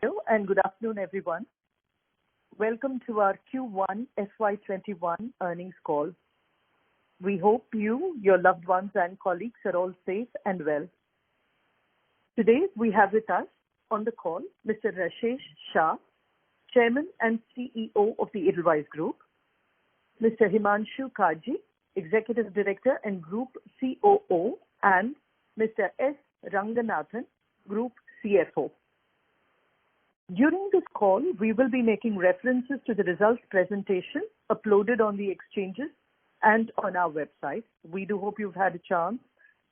Hello and good afternoon, everyone. Welcome to our Q1FY21 earnings call. We hope you, your loved ones, and colleagues are all safe and well. Today, we have with us on the call Mr. Rashesh Shah, Chairman and CEO of the Edelweiss Group, Mr. Himanshu Kaji, Executive Director and Group COO, and Mr. S. Ranganathan, Group CFO. During this call, we will be making references to the results presentation uploaded on the exchanges and on our website. We do hope you've had a chance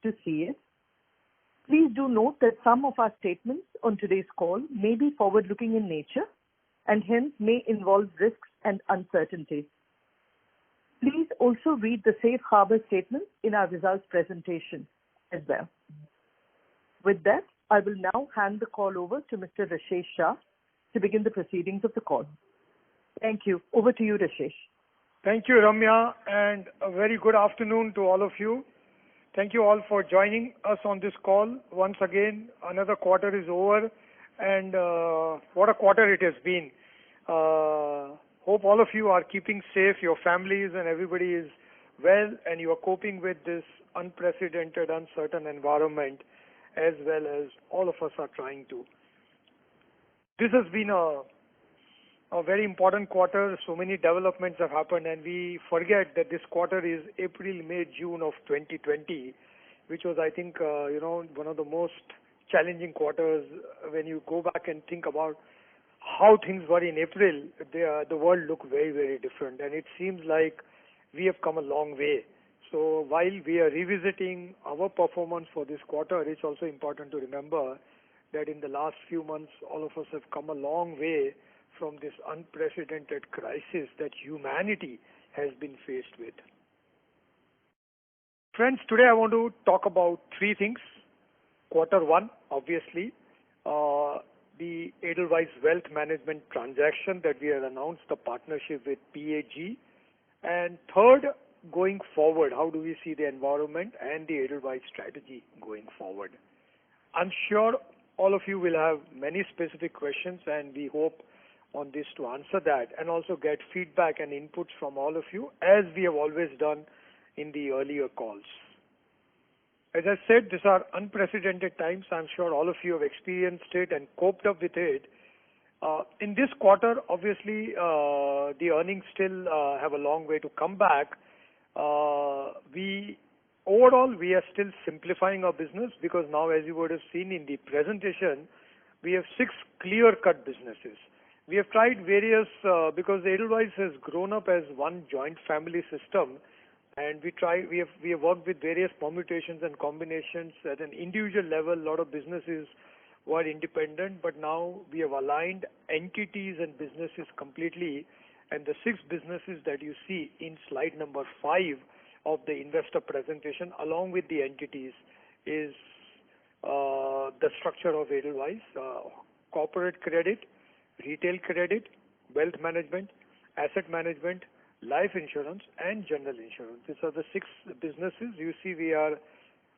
to see it. Please do note that some of our statements on today's call may be forward-looking in nature and hence may involve risks and uncertainties. Please also read the safe harbor statement in our results presentation as well. With that, I will now hand the call over to Mr. Rashesh Shah to begin the proceedings of the call. Thank you. Over to you, Rashesh. Thank you, Ramya, and a very good afternoon to all of you. Thank you all for joining us on this call. Once again, another quarter is over, and what a quarter it has been. Hope all of you are keeping safe, your families and everybody is well, and you are coping with this unprecedented, uncertain environment as well as all of us are trying to. This has been a very important quarter. So many developments have happened, and we forget that this quarter is April, May, June of 2020, which was, I think, one of the most challenging quarters. When you go back and think about how things were in April, the world looked very, very different, and it seems like we have come a long way. So while we are revisiting our performance for this quarter, it's also important to remember that in the last few months, all of us have come a long way from this unprecedented crisis that humanity has been faced with. Friends, today I want to talk about three things. Quarter one, obviously, the Edelweiss Wealth Management transaction that we have announced, the partnership with PAG. And third, going forward, how do we see the environment and the Edelweiss strategy going forward? I'm sure all of you will have many specific questions, and we hope on this to answer that and also get feedback and inputs from all of you, as we have always done in the earlier calls. As I said, these are unprecedented times. I'm sure all of you have experienced it and coped up with it. In this quarter, obviously, the earnings still have a long way to come back. Overall, we are still simplifying our business because now, as you would have seen in the presentation, we have 6 clear-cut businesses. We have tried various, because Edelweiss has grown up as one joint family system, and we have worked with various permutations and combinations. At an individual level, a lot of businesses were independent, but now we have aligned entities and businesses completely, and the 6 businesses that you see in slide number 5 of the investor presentation, along with the entities, is the structure of Edelweiss: corporate credit, retail credit, wealth management, asset management, life insurance, and general insurance. These are the 6 businesses. You see, we are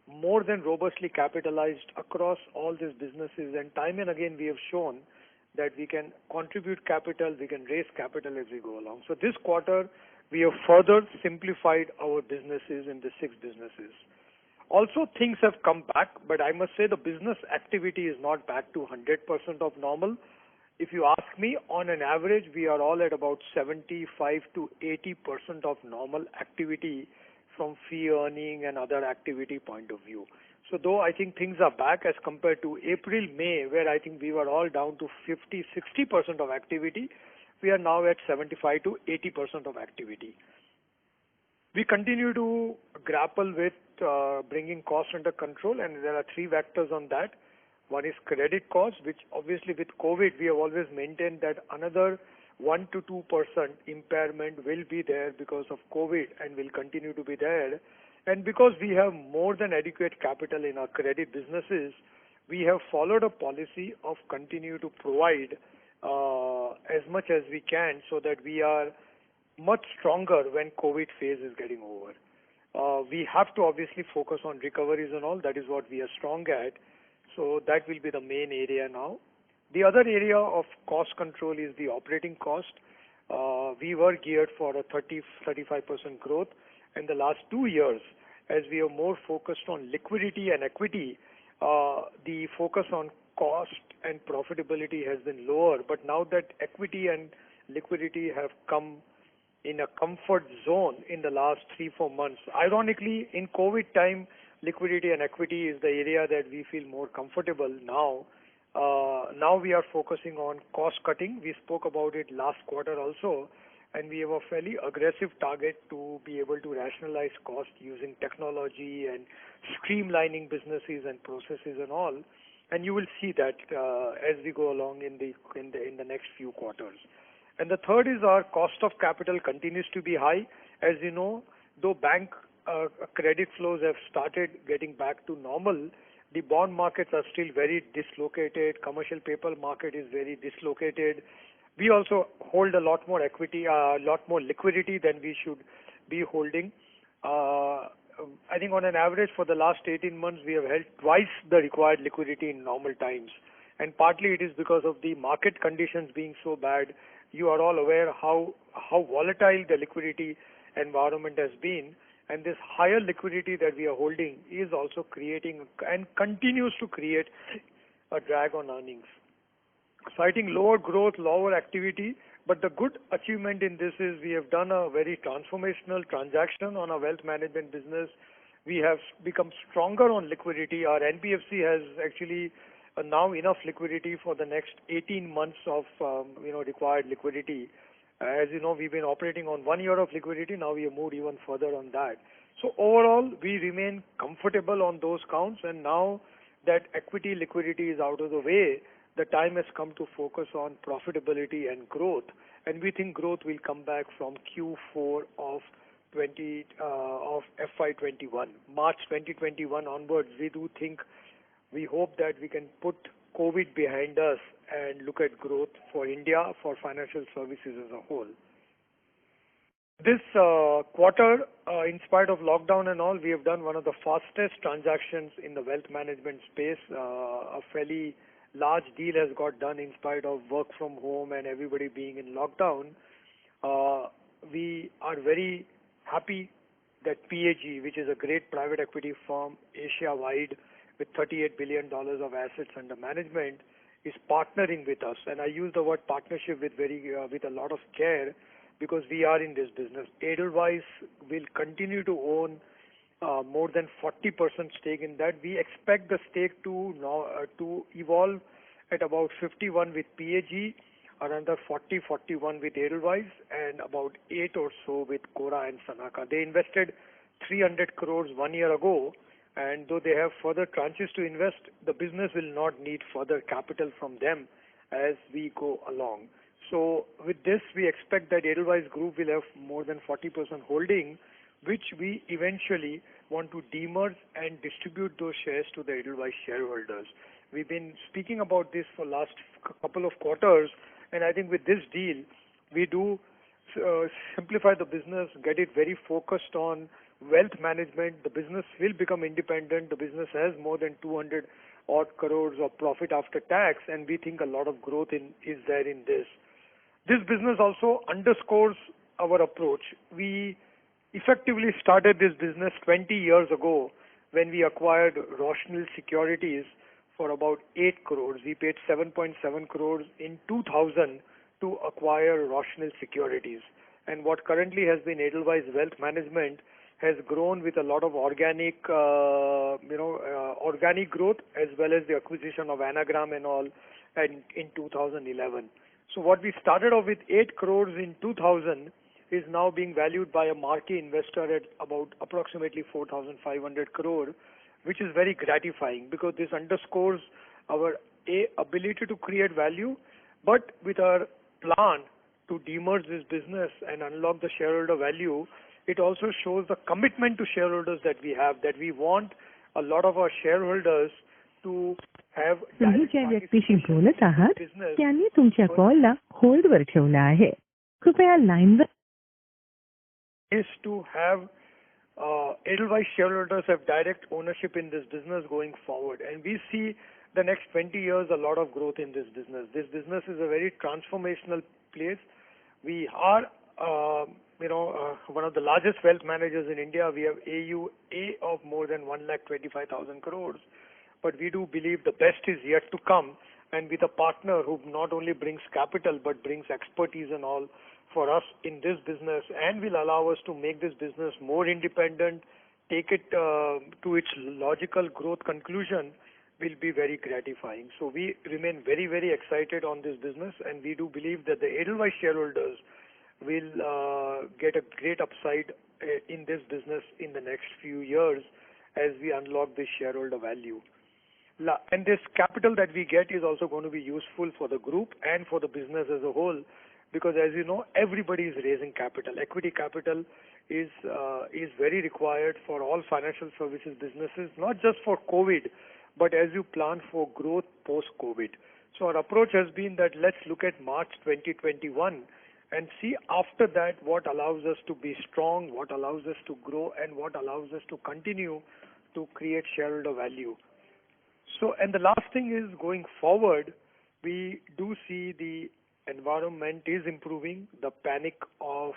more than robustly capitalized across all these businesses, and time and again we have shown that we can contribute capital, we can raise capital as we go along. So this quarter, we have further simplified our businesses in the 6 businesses. Also, things have come back, but I must say the business activity is not back to 100% of normal. If you ask me, on an average, we are all at about 75 to 80% of normal activity from fee earning and other activity point of view. So though I think things are back as compared to April, May, where I think we were all down to 50, 60% of activity, we are now at 75 to 80% of activity. We continue to grapple with bringing costs under control, and there are 3 vectors on that. One is credit costs, which obviously with COVID, we have always maintained that another 1 to 2% impairment will be there because of COVID and will continue to be there. And because we have more than adequate capital in our credit businesses, we have followed a policy of continue to provide as much as we can so that we are much stronger when COVID phase is getting over. We have to obviously focus on recoveries and all. That is what we are strong at. So that will be the main area now. The other area of cost control is the operating cost. We were geared for a 35% growth in the last 2 years. As we are more focused on liquidity and equity, the focus on cost and profitability has been lower. But now that equity and liquidity have come in a comfort zone in the last 3-4 months, ironically, in COVID time, liquidity and equity is the area that we feel more comfortable now. Now we are focusing on cost cutting. We spoke about it last quarter also, and we have a fairly aggressive target to be able to rationalize cost using technology and streamlining businesses and processes and all. And you will see that as we go along in the next few quarters. And the third is our cost of capital continues to be high. As you know, though bank credit flows have started getting back to normal, the bond markets are still very dislocated. Commercial paper market is very dislocated. We also hold a lot more equity, a lot more liquidity than we should be holding. I think on an average for the last 18 months, we have held twice the required liquidity in normal times. And partly it is because of the market conditions being so bad. You are all aware how volatile the liquidity environment has been. And this higher liquidity that we are holding is also creating and continues to create a drag on earnings. So I think lower growth, lower activity, but the good achievement in this is we have done a very transformational transaction on our wealth management business. We have become stronger on liquidity. Our NBFC has actually now enough liquidity for the next 18 months of required liquidity. As you know, we've been operating on 1 year of liquidity. Now we have moved even further on that. So overall, we remain comfortable on those counts. And now that equity liquidity is out of the way, the time has come to focus on profitability and growth. And we think growth will come back from Q4 of FY21. March 2021 onwards, we hope that we can put COVID behind us and look at growth for India, for financial services as a whole. This quarter, in spite of lockdown and all, we have done one of the fastest transactions in the wealth management space. A fairly large deal has got done in spite of work from home and everybody being in lockdown. We are very happy that PAG, which is a great private equity firm Asia-wide with $38 billion of assets under management, is partnering with us. And I use the word partnership with a lot of care because we are in this business. Edelweiss will continue to own more than 40% stake in that. We expect the stake to evolve at about 51 with PAG, another 41 with Edelweiss, and about 8 or so with Cora and Sanaka. They invested 300 crores 1 year ago, and though they have further tranches to invest, the business will not need further capital from them as we go along. So with this, we expect that Edelweiss Group will have more than 40% holding, which we eventually want to demerge and distribute those shares to the Edelweiss shareholders. We've been speaking about this for last couple of quarters, and I think with this deal, we do simplify the business, get it very focused on wealth management. The business will become independent. The business has more than 200 odd crores of profit after tax, and we think a lot of growth is there in this. This business also underscores our approach. We effectively started this business 20 years ago when we acquired Roshni Securities for about 8 crores. We paid 7.7 crores in 2000 to acquire Roshni Securities. And what currently has been Edelweiss Wealth Management has grown with a lot of organic growth, as well as the acquisition of Anagram and all in 2011. So what we started off with 8 crores in 2000 is now being valued by a marquee investor at about approximately 4,500 crore, which is very gratifying because this underscores our ability to create value, but with our plan to demerge this business and unlock the shareholder value, it also shows the commitment to shareholders that we have, that we want a lot of our shareholders to have तुम्ही ज्या व्यक्तीशी बोलत आहात त्यांनी तुमच्या कॉलला होल्डवर ठेवला आहे. कृपया लाईनवर is to have Edelweiss shareholders have direct ownership in this business going forward. And we see the next 20 years, a lot of growth in this business. This business is a very transformational place. We are, one of the largest wealth managers in India. We have AUA of more than 1,25,000 crores. But we do believe the best is yet to come, and with a partner who not only brings capital but brings expertise and all for us in this business, and will allow us to make this business more independent, take it to its logical growth conclusion, will be very gratifying. So we remain very, very excited on this business, and we do believe that the Edelweiss shareholders will get a great upside in this business in the next few years as we unlock this shareholder value. And this capital that we get is also going to be useful for the group and for the business as a whole, because as you know, everybody is raising capital. Equity capital is very required for all financial services businesses, not just for COVID, but as you plan for growth post-COVID. So our approach has been that let's look at March 2021 and see after that what allows us to be strong, what allows us to grow, and what allows us to continue to create shareholder value. So, and the last thing is, going forward, we do see the environment is improving. The panic of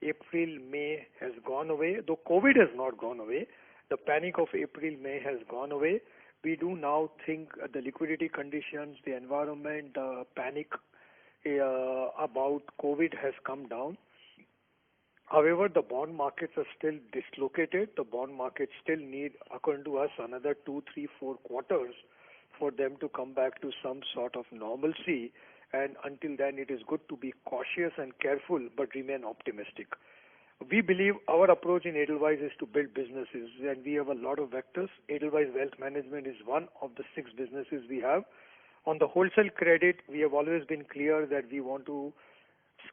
April, May has gone away. Though COVID has not gone away, the panic of April, May has gone away. We do now think the liquidity conditions, the environment, the panic about COVID has come down. However, the bond markets are still dislocated. The bond markets still need, according to us, another 2, 3, 4 quarters for them to come back to some sort of normalcy. And until then, it is good to be cautious and careful, but remain optimistic. We believe our approach in Edelweiss is to build businesses, and we have a lot of vectors. Edelweiss Wealth Management is one of the 6 businesses we have. On the wholesale credit, we have always been clear that we want to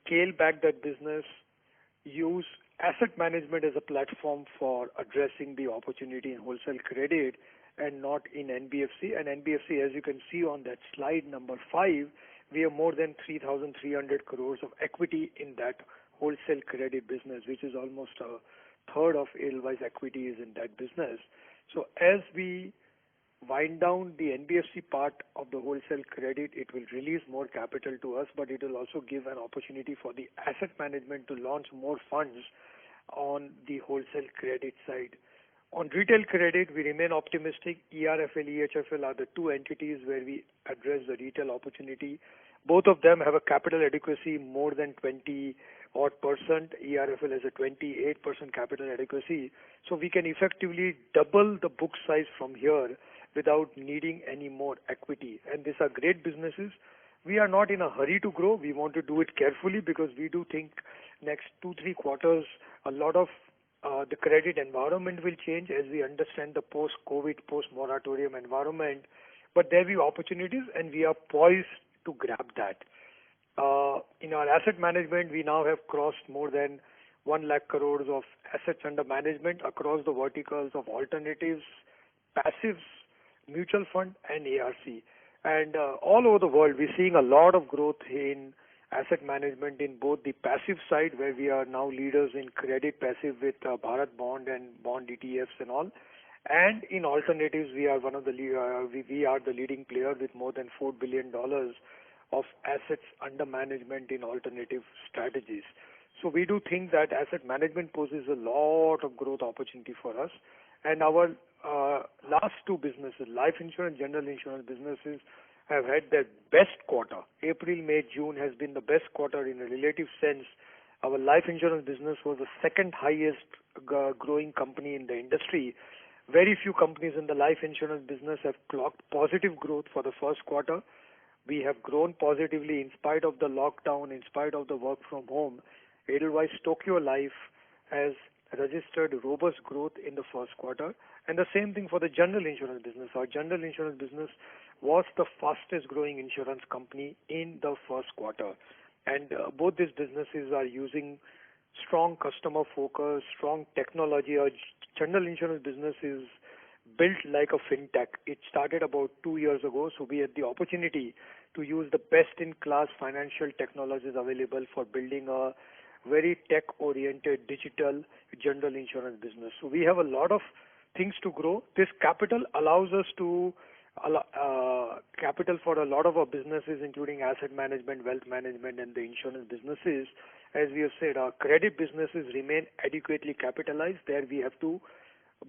scale back that business, use asset management as a platform for addressing the opportunity in wholesale credit and not in NBFC. And NBFC, as you can see on that slide number 5, we have more than 3,300 crores of equity in that wholesale credit business, which is almost a third of Edelweiss equity is in that business. So as we wind down the NBFC part of the wholesale credit, it will release more capital to us, but it will also give an opportunity for the asset management to launch more funds on the wholesale credit side. On retail credit, we remain optimistic. ERFL, EHFL are the 2 entities where we address the retail opportunity. Both of them have a capital adequacy more than 20% odd. ERFL has a 28% capital adequacy. So we can effectively double the book size from here without needing any more equity. And these are great businesses. We are not in a hurry to grow. We want to do it carefully because we do think next 2, 3 quarters, a lot of the credit environment will change as we understand the post-COVID, post-moratorium environment. But there will be opportunities, and we are poised to grab that. In our asset management, we now have crossed more than 1 lakh crores of assets under management across the verticals of alternatives, passives, mutual fund, and ARC. And all over the world, we're seeing a lot of growth in asset management in both the passive side, where we are now leaders in credit passive with Bharat Bond and bond ETFs and all. And in alternatives, we are one of the we are the leading player with more than $4 billion of assets under management in alternative strategies. So we do think that asset management poses a lot of growth opportunity for us. And our last 2 businesses, life insurance, general insurance businesses, have had their best quarter. April, May, June has been the best quarter in a relative sense. Our life insurance business was the second highest growing company in the industry. Very few companies in the life insurance business have clocked positive growth for the first quarter. We have grown positively in spite of the lockdown, in spite of the work from home. Edelweiss Tokyo Life has registered robust growth in the first quarter. And the same thing for the general insurance business. Our general insurance business was the fastest growing insurance company in the first quarter. And both these businesses are using strong customer focus, strong technology. Our general insurance business is built like a fintech. It started about 2 years ago, so we had the opportunity to use the best-in-class financial technologies available for building a very tech-oriented digital general insurance business. So we have a lot of things to grow. This capital allows us to capital for a lot of our businesses, including asset management, wealth management, and the insurance businesses. As we have said, our credit businesses remain adequately capitalized. There we have to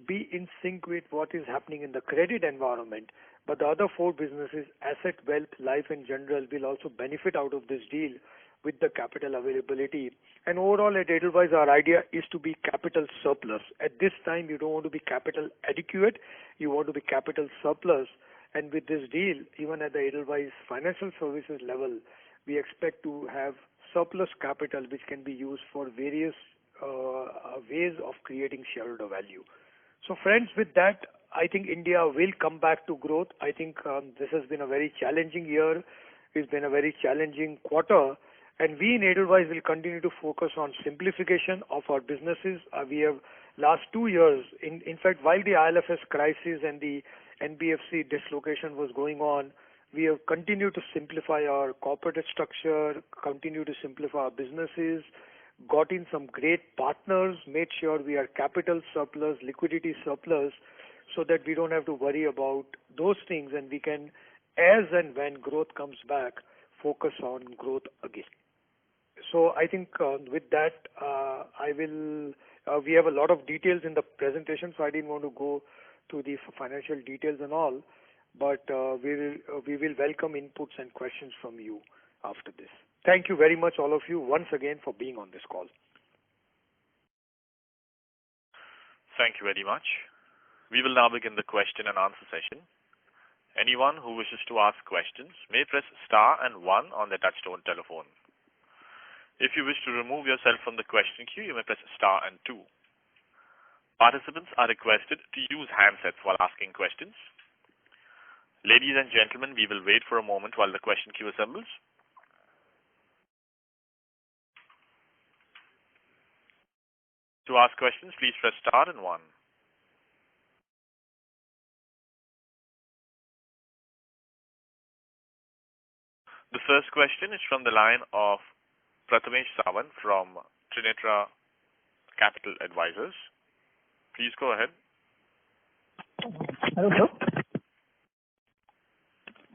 be in sync with what is happening in the credit environment. But the other four businesses, asset, wealth, life, and general, will also benefit out of this deal with the capital availability. And overall, at Edelweiss, our idea is to be capital surplus. At this time, you don't want to be capital adequate, you want to be capital surplus. And with this deal, even at the Edelweiss financial services level, we expect to have surplus capital which can be used for various ways of creating shareholder value. So friends, with that, I think India will come back to growth. I think this has been a very challenging year. It's been a very challenging quarter. And we in Edelweiss will continue to focus on simplification of our businesses. We have last 2 years, in fact, while the IL&FS crisis and the NBFC dislocation was going on, we have continued to simplify our corporate structure, continue to simplify our businesses, got in some great partners, made sure we are capital surplus, liquidity surplus, so that we don't have to worry about those things, and we can, as and when growth comes back, focus on growth again. So I think with that, we have a lot of details in the presentation, so I didn't want to go to the financial details and all, but we will welcome inputs and questions from you after this. Thank you very much, all of you, once again for being on this call. Thank you very much. We will now begin the question and answer session. Anyone who wishes to ask questions may press star and 1 on their touchtone telephone. If you wish to remove yourself from the question queue, you may press star and 2. Participants are requested to use handsets while asking questions. Ladies and gentlemen, we will wait for a moment while the question queue assembles. To ask questions, please press star and 1. The first question is from the line of Prathamesh Sawant from Trinitra Capital Advisors. Please go ahead. Hello, sir.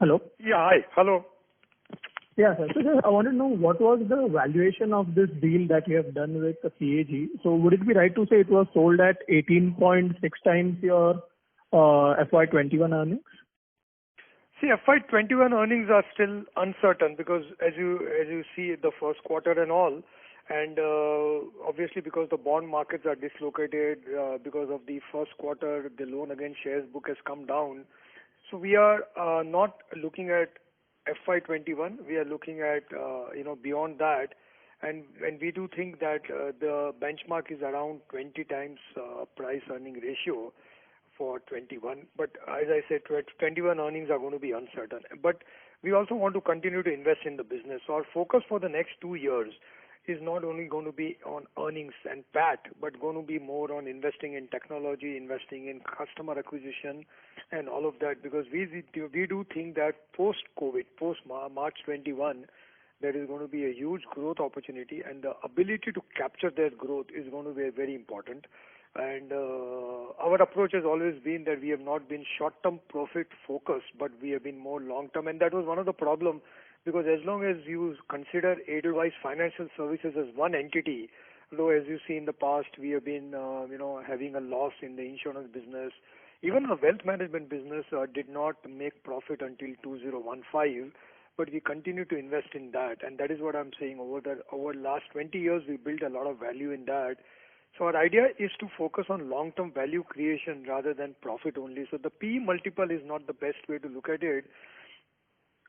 Hello. Yeah, hi. Hello. Yeah, sir. So I want to know what was the valuation of this deal that you have done with the CAG. So would it be right to say it was sold at 18.6 times your FY21 earnings? See, FY21 earnings are still uncertain because as you see the first quarter and all, and obviously because the bond markets are dislocated, because of the first quarter, the loan against shares book has come down. So we are not looking at FY21. We are looking at beyond that, and we do think that the benchmark is around 20 times price earning ratio for 21. But as I said, 21 earnings are going to be uncertain. But we also want to continue to invest in the business. So our focus for the next 2 years is not only going to be on earnings and PAT, but going to be more on investing in technology, investing in customer acquisition, and all of that. Because we do think that post-COVID, post-March 21, there is going to be a huge growth opportunity, and the ability to capture that growth is going to be very important. And our approach has always been that we have not been short-term profit focused, but we have been more long-term. And that was one of the problems, because as long as you consider Edelweiss Financial Services as one entity, though as you see in the past, we have been having a loss in the insurance business. Even the wealth management business did not make profit until 2015, but we continue to invest in that. And that is what I'm saying. Over the last 20 years, we built a lot of value in that. So our idea is to focus on long-term value creation rather than profit only. So the P multiple is not the best way to look at it.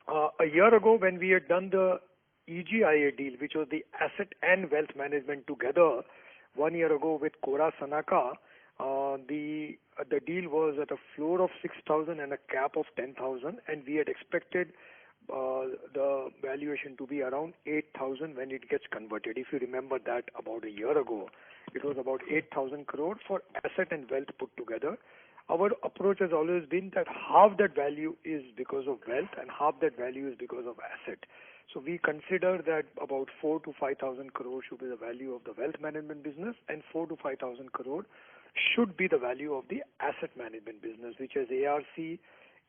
A year ago, when we had done the EGIA deal, which was the asset and wealth management together, 1 year ago with Kora Sanaka, the deal was at a floor of 6,000 and a cap of 10,000, and we had expected the valuation to be around 8,000 when it gets converted. If you remember that, about a year ago, it was about 8,000 crore for asset and wealth put together. Our approach has always been that half that value is because of wealth and half that value is because of asset. So we consider that about 4,000 to 5,000 crore should be the value of the wealth management business, and 4,000 to 5,000 crore should be the value of the asset management business, which is ARC,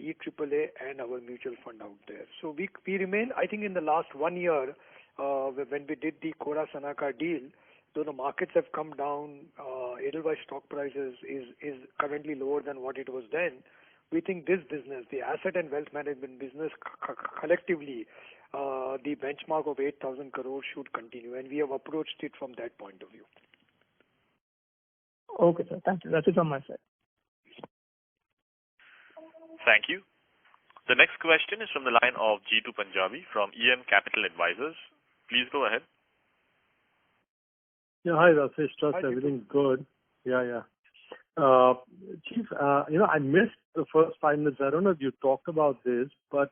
EAAA and our mutual fund out there. So we remain, I think in the last 1 year, when we did the Cora Sanaka deal, though the markets have come down, Edelweiss stock prices is currently lower than what it was then. We think this business, the asset and wealth management business collectively, the benchmark of 8,000 crores should continue, and we have approached it from that point of view. Okay, sir. Thank you. That's it from my side. Thank you. The next question is from the line of Jeetu Punjabi from EM Capital Advisors. Please go ahead. Yeah, hi, Rakesh. Trust Hi, everything's good. Yeah. Chief, I missed the first 5 minutes. I don't know if you talked about this, but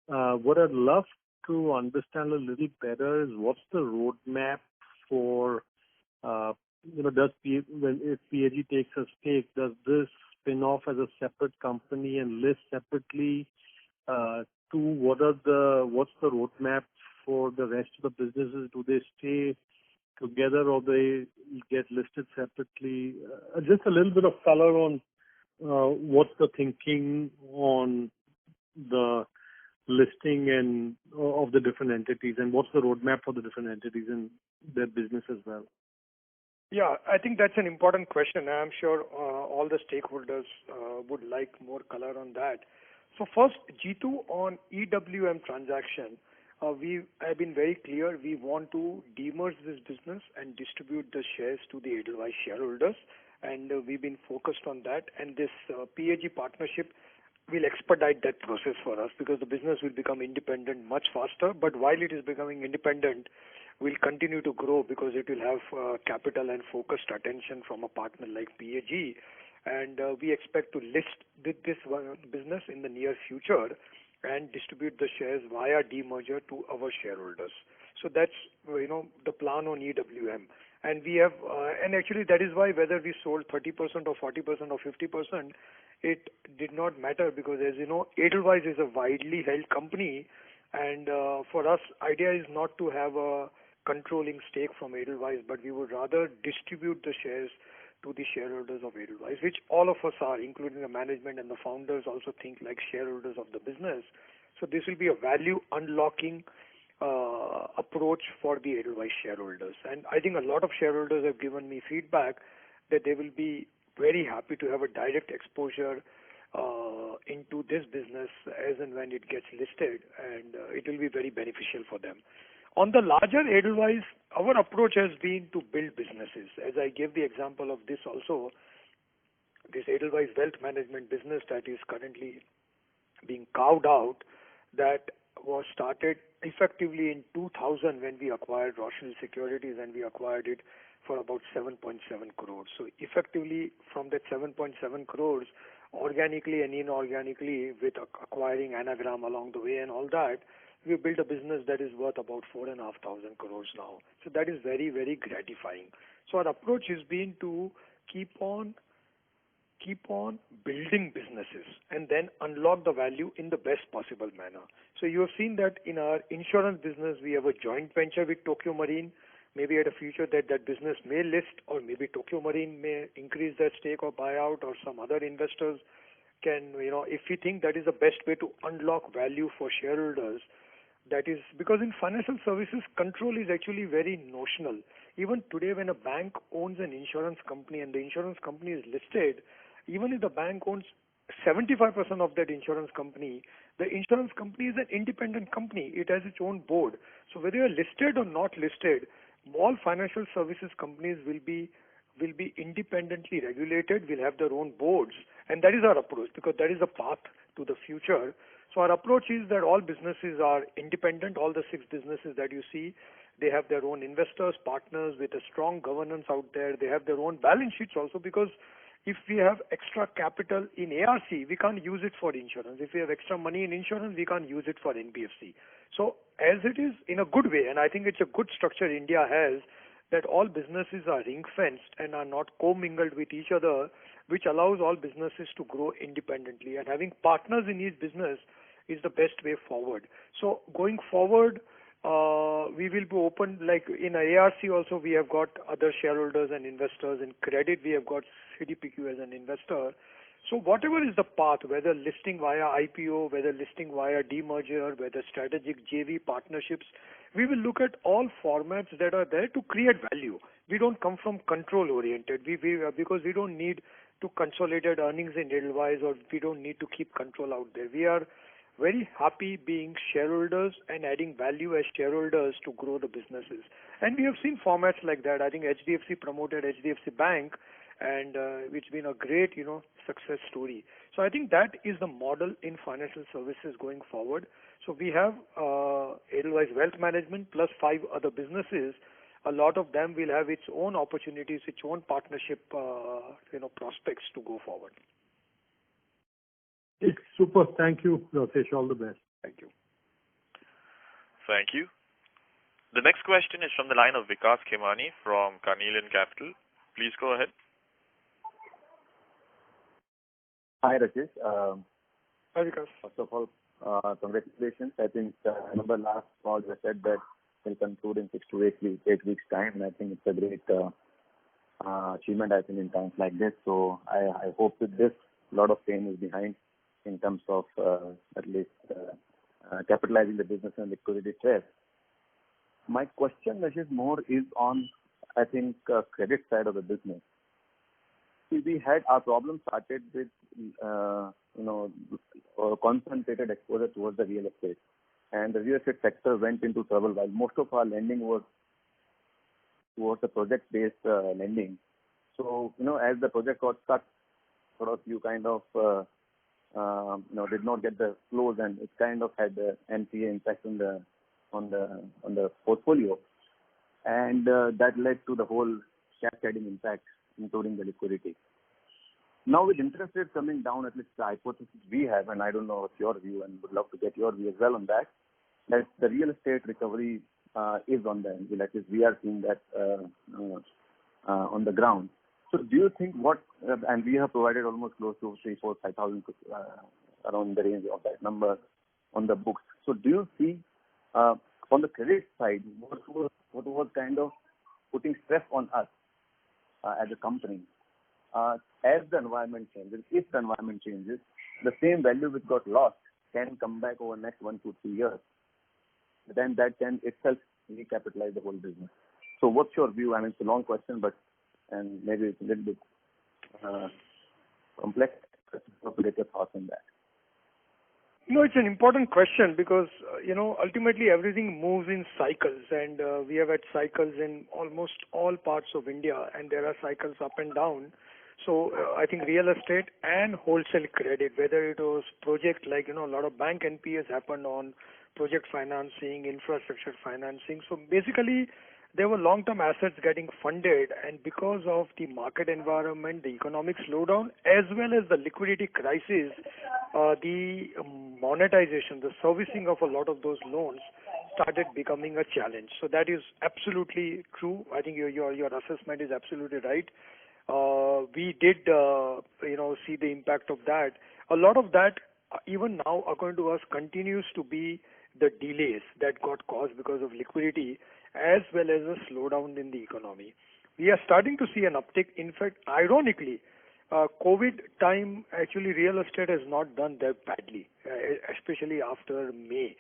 what I'd love to understand a little better is what's the roadmap for, if PAG takes a stake, does this spin off as a separate company and list separately? What's the roadmap for the rest of the businesses? Do they stay together or they get listed separately? Just a little bit of color on what's the thinking on the listing and of the different entities, and what's the roadmap for the different entities and their business as well? Yeah, I think that's an important question. I'm sure all the stakeholders would like more color on that. So first, G2, on EWM transaction, we have been very clear. We want to demerge this business and distribute the shares to the Edelweiss shareholders, and we've been focused on that. And this PAG partnership will expedite that process for us because the business will become independent much faster. But while it is becoming independent, will continue to grow because it will have capital and focused attention from a partner like PAG. And we expect to list this business in the near future and distribute the shares via demerger to our shareholders. So that's the plan on EWM. And we have, and actually that is why whether we sold 30% or 40% or 50%, it did not matter because, as you know, Edelweiss is a widely held company, and for us, idea is not to have a controlling stake from Edelweiss, but we would rather distribute the shares to the shareholders of Edelweiss, which all of us are, including the management and the founders, also think like shareholders of the business. So this will be a value unlocking approach for the Edelweiss shareholders. And I think a lot of shareholders have given me feedback that they will be very happy to have a direct exposure into this business as and when it gets listed, and it will be very beneficial for them. On the larger Edelweiss, our approach has been to build businesses. As I gave the example of this also, this Edelweiss wealth management business that is currently being carved out, that was started effectively in 2000 when we acquired Roshni Securities, and we acquired it for about 7.7 crores. So effectively from that 7.7 crores, organically and inorganically, with acquiring Anagram along the way and all that, we built a business that is worth about 4,500 crores now. So that is very, very gratifying. So our approach has been to keep on building businesses and then unlock the value in the best possible manner. So you have seen that in our insurance business, we have a joint venture with Tokio Marine. Maybe at a future that business may list, or maybe Tokio Marine may increase their stake or buy out, or some other investors can, if we think that is the best way to unlock value for shareholders. That is because in financial services, control is actually very notional. Even today, when a bank owns an insurance company and the insurance company is listed, even if the bank owns 75% of that insurance company, the insurance company is an independent company. It has its own board. So whether you're listed or not listed, all financial services companies will be independently regulated, will have their own boards, and that is our approach because that is the path to the future. So our approach is that all businesses are independent. All the 6 businesses that you see, they have their own investors, partners with a strong governance out there. They have their own balance sheets also, because if we have extra capital in ARC, we can't use it for insurance. If we have extra money in insurance, we can't use it for NBFC. So as it is in a good way, and I think it's a good structure India has, that all businesses are ring-fenced and are not commingled with each other, which allows all businesses to grow independently. And having partners in each business is the best way forward. So going forward, we will be open, like in ARC also we have got other shareholders and investors. In credit we have got CDPQ as an investor. So whatever is the path, whether listing via IPO, whether listing via demerger, whether strategic JV partnerships, we will look at all formats that are there to create value. We don't come from control oriented. Because we don't need to consolidate earnings in Edelweiss, or we don't need to keep control out there. We are very happy being shareholders and adding value as shareholders to grow the businesses. And we have seen formats like that. I think HDFC promoted HDFC Bank, and it's been a great, success story. So I think that is the model in financial services going forward. So we have Edelweiss Wealth Management plus 5 other businesses. A lot of them will have its own opportunities, its own partnership, prospects to go forward. It's super. Thank you, Rakesh. All the best. Thank you. Thank you. The next question is from the line of Vikas Khemani from Carnelian Capital. Please go ahead. Hi, Rakesh. Hi, Vikas. First of all, congratulations. I think I remember last call you said that will conclude in 6 to 8 weeks time, and I think it's a great achievement, I think, in times like this. So I hope with this, a lot of pain is behind in terms of at least capitalizing the business and liquidity stress. My question, Rakesh, more is on, I think, credit side of the business. See, we had our problem started with, concentrated exposure towards the real estate. And the real estate sector went into trouble while most of our lending was towards the project-based lending. So, as the project got stuck, sort of you kind of, did not get the flows, and it kind of had the NPA impact on the portfolio. And that led to the whole cascading impact, including the liquidity. Now with interest rates coming down, at least the hypothesis we have, and I don't know what's your view, and would love to get your view as well on that the real estate recovery is on the anvil. At least we are seeing that on the ground. So do you think and we have provided almost close to 3,000, 4,000, 5,000 around the range of that number on the books. So do you see on the credit side, what was kind of putting stress on us as a company? As the environment changes, if the environment changes, the same value which got lost can come back over the next 1 to 3 years. Then that can itself recapitalize the whole business. So what's your view? I mean, it's a long question, and maybe it's a little bit complex. To get your thoughts on that. It's an important question because, ultimately everything moves in cycles, and we have had cycles in almost all parts of India, and there are cycles up and down. So I think real estate and wholesale credit, whether it was project like, a lot of bank NPAs happened on project financing, infrastructure financing. So basically, there were long-term assets getting funded, and because of the market environment, the economic slowdown, as well as the liquidity crisis, the monetization, the servicing of a lot of those loans started becoming a challenge. So that is absolutely true. I think your assessment is absolutely right. We did, see the impact of that. A lot of that, even now, according to us, continues to be the delays that got caused because of liquidity, as well as a slowdown in the economy. We are starting to see an uptick. In fact, ironically, COVID time, actually real estate has not done that badly, especially after May.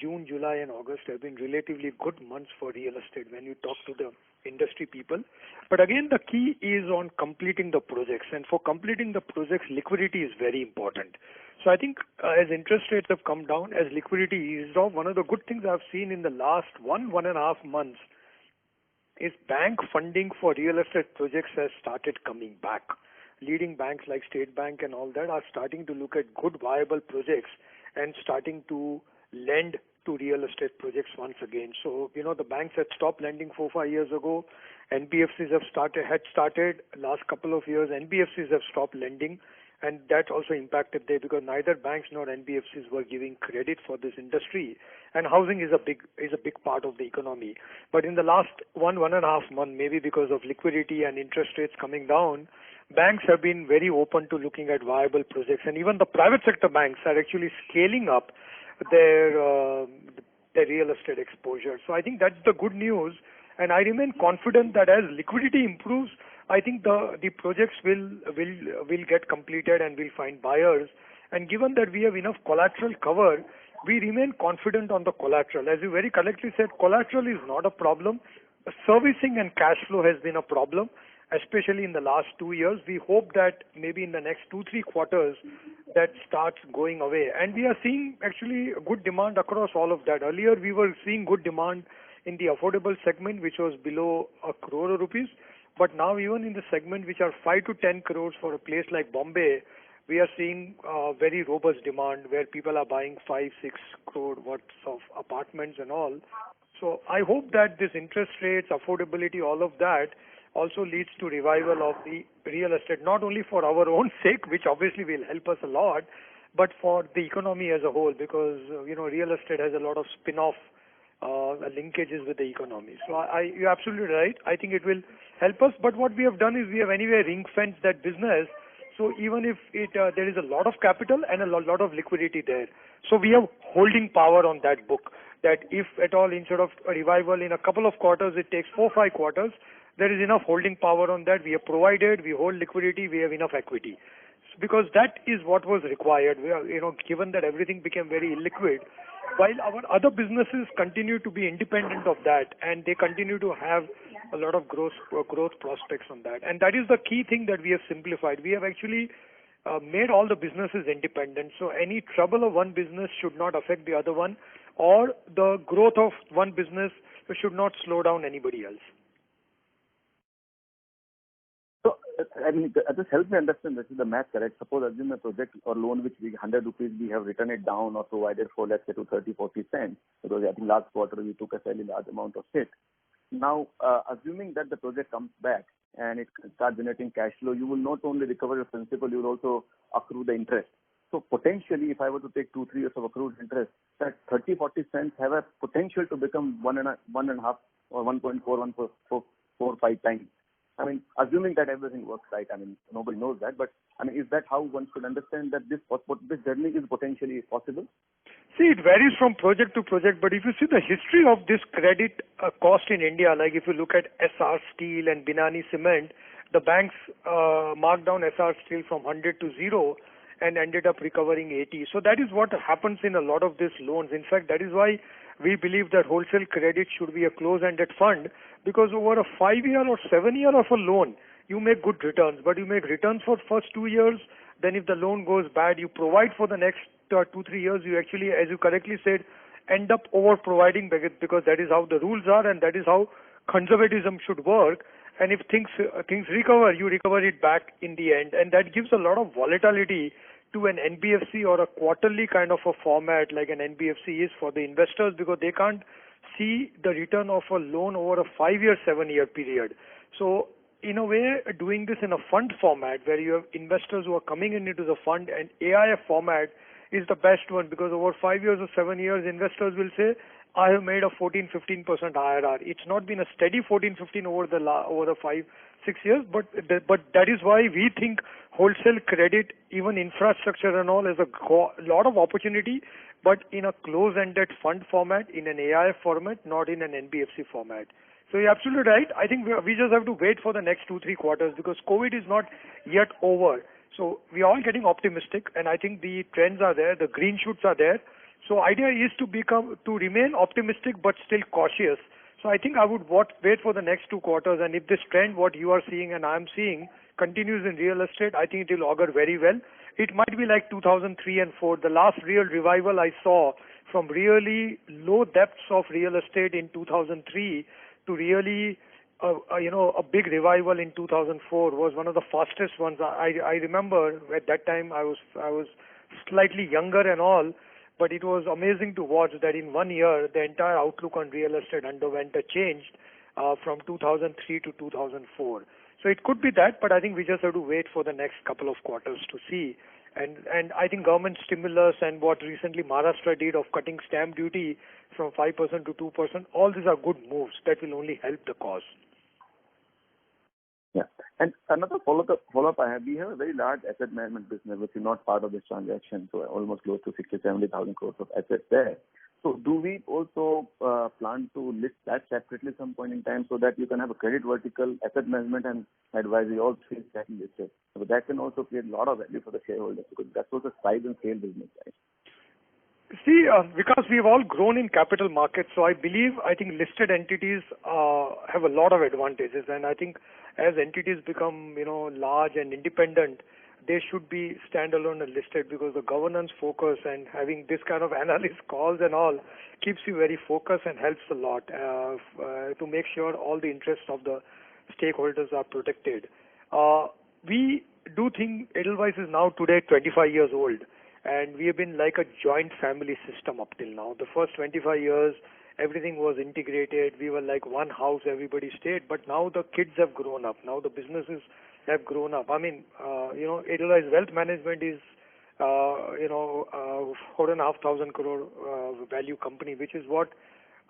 June, July and August have been relatively good months for real estate when you talk to the industry people. But again, the key is on completing the projects. And for completing the projects, liquidity is very important. So I think as interest rates have come down, as liquidity eased off, one of the good things I've seen in the last 1.5 months is bank funding for real estate projects has started coming back. Leading banks like State Bank and all that are starting to look at good viable projects and starting to lend to real estate projects once again. So, the banks had stopped lending 4-5 years ago. NBFCs had started last couple of years. NBFCs have stopped lending, and that also impacted there because neither banks nor NBFCs were giving credit for this industry. And housing is a big part of the economy. But in the last 1.5 months, maybe because of liquidity and interest rates coming down, banks have been very open to looking at viable projects, and even the private sector banks are actually scaling up their real estate exposure. So I think that's the good news, and I remain confident that as liquidity improves, I think the projects will get completed and we'll find buyers. And given that we have enough collateral cover, we remain confident on the collateral. As you very correctly said, collateral is not a problem. Servicing and cash flow has been a problem, especially in the last 2 years. We hope that maybe in the next 2-3 quarters that starts going away. And we are seeing actually good demand across all of that. Earlier we were seeing good demand in the affordable segment, which was below 1 crore rupees. But now even in the segment which are 5 to 10 crores for a place like Bombay, we are seeing very robust demand where people are buying 5-6 crore worth of apartments and all. So I hope that this interest rates, affordability, all of that also leads to revival of the real estate, not only for our own sake, which obviously will help us a lot, but for the economy as a whole, because real estate has a lot of spin-off linkages with the economy. So you're absolutely right. I think it will help us. But what we have done is we have anyway ring-fenced that business. So even if there is a lot of capital and a lot of liquidity there, so we have holding power on that book. That if at all instead of a revival in a couple of quarters, it takes 4-5 quarters, there is enough holding power on that. We have provided, we hold liquidity, we have enough equity. Because that is what was required. We are, given that everything became very illiquid, while our other businesses continue to be independent of that, and they continue to have a lot of growth prospects on that. And that is the key thing that we have simplified. We have actually made all the businesses independent. So any trouble of one business should not affect the other one, or the growth of one business should not slow down anybody else. So, just help me understand, this is the math correct. Suppose assume a project or loan which we 100 rupees, we have written it down or provided for, let's say, to 30-40 cents, because I think last quarter we took a fairly large amount of hit. Now, assuming that the project comes back and it starts generating cash flow, you will not only recover your principal, you will also accrue the interest. So potentially, if I were to take 2-3 years of accrued interest, that 30-40 cents have a potential to become 1.5 or 1.4, 5 times. Assuming that everything works right, nobody knows that, but is that how one should understand that this journey is potentially possible? See, it varies from project to project, but if you see the history of this credit cost in India, like if you look at SR Steel and Binani Cement, the banks marked down SR Steel from 100 to 0 and ended up recovering 80. So that is what happens in a lot of these loans. In fact, that is why we believe that wholesale credit should be a closed-ended fund, because over a 5-year or 7-year of a loan, you make good returns, but you make returns for first 2 years. Then if the loan goes bad, you provide for the next 2-3 years. You actually, as you correctly said, end up over-providing, because that is how the rules are and that is how conservatism should work. And if things recover, you recover it back in the end. And that gives a lot of volatility to an NBFC or a quarterly kind of a format like an NBFC is for the investors, because they can't see the return of a loan over a 5-year, 7-year period. So in a way, doing this in a fund format where you have investors who are coming into the fund, and AIF format is the best one, because over 5 years or 7 years, investors will say, I have made a 14-15% IRR. It's not been a steady 14-15 over the 5-6 years, but that is why we think wholesale credit, even infrastructure and all, has a lot of opportunity, but in a closed-ended fund format, in an AIF format, not in an NBFC format. So you're absolutely right. I think we just have to wait for the next 2-3 quarters, because COVID is not yet over. So we are all getting optimistic, and I think the trends are there, the green shoots are there. So idea is to remain optimistic but still cautious. So I think I would wait for the next 2 quarters, and if this trend, what you are seeing and I am seeing, continues in real estate, I think it will augur very well. It might be like 2003 and 4, the last real revival I saw from really low depths of real estate in 2003 to really a big revival in 2004 was one of the fastest ones. I remember at that time I was slightly younger and all, but it was amazing to watch that in 1 year the entire outlook on real estate underwent a change from 2003 to 2004. So it could be that, but I think we just have to wait for the next couple of quarters to see. And I think government stimulus and what recently Maharashtra did of cutting stamp duty from 5% to 2%, all these are good moves that will only help the cause. Yeah. And another follow-up I have, we have a very large asset management business which is not part of this transaction, so almost close to 60,000-70,000 crores of assets there. So do we also plan to list that separately some point in time so that you can have a credit vertical, asset management and advisory all three separately listed? So that can also create a lot of value for the shareholders because that's also a size and scale business, right? See, because we've all grown in capital markets, so I think listed entities have a lot of advantages, and I think as entities become, large and independent, they should be standalone and listed because the governance focus and having this kind of analyst calls and all keeps you very focused and helps a lot to make sure all the interests of the stakeholders are protected. We do think Edelweiss is now today 25 years old, and we have been like a joint family system up till now. The first 25 years, everything was integrated. We were like one house, everybody stayed. But now the kids have grown up. Now the businesses have grown up. I mean, Edelweiss Wealth Management is, 4,500 crore value company, which is what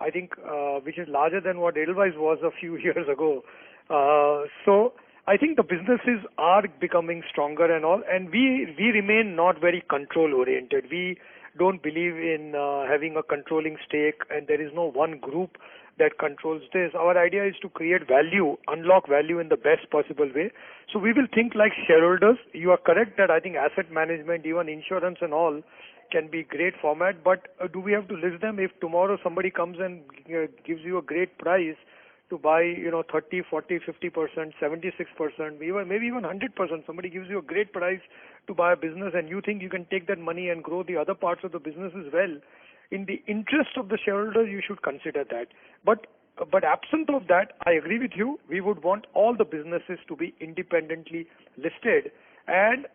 I think, which is larger than what Edelweiss was a few years ago. So I think the businesses are becoming stronger and all, and we remain not very control oriented. We don't believe in having a controlling stake, and there is no one group that controls this. Our idea is to create value, unlock value in the best possible way. So we will think like shareholders. You are correct that I think asset management, even insurance and all, can be great format, but do we have to list them? If tomorrow somebody comes and gives you a great price to buy, 30, 40, 50%, 76%, maybe even 100%, somebody gives you a great price to buy a business and you think you can take that money and grow the other parts of the business as well, in the interest of the shareholders, you should consider that. But absent of that, I agree with you, we would want all the businesses to be independently listed and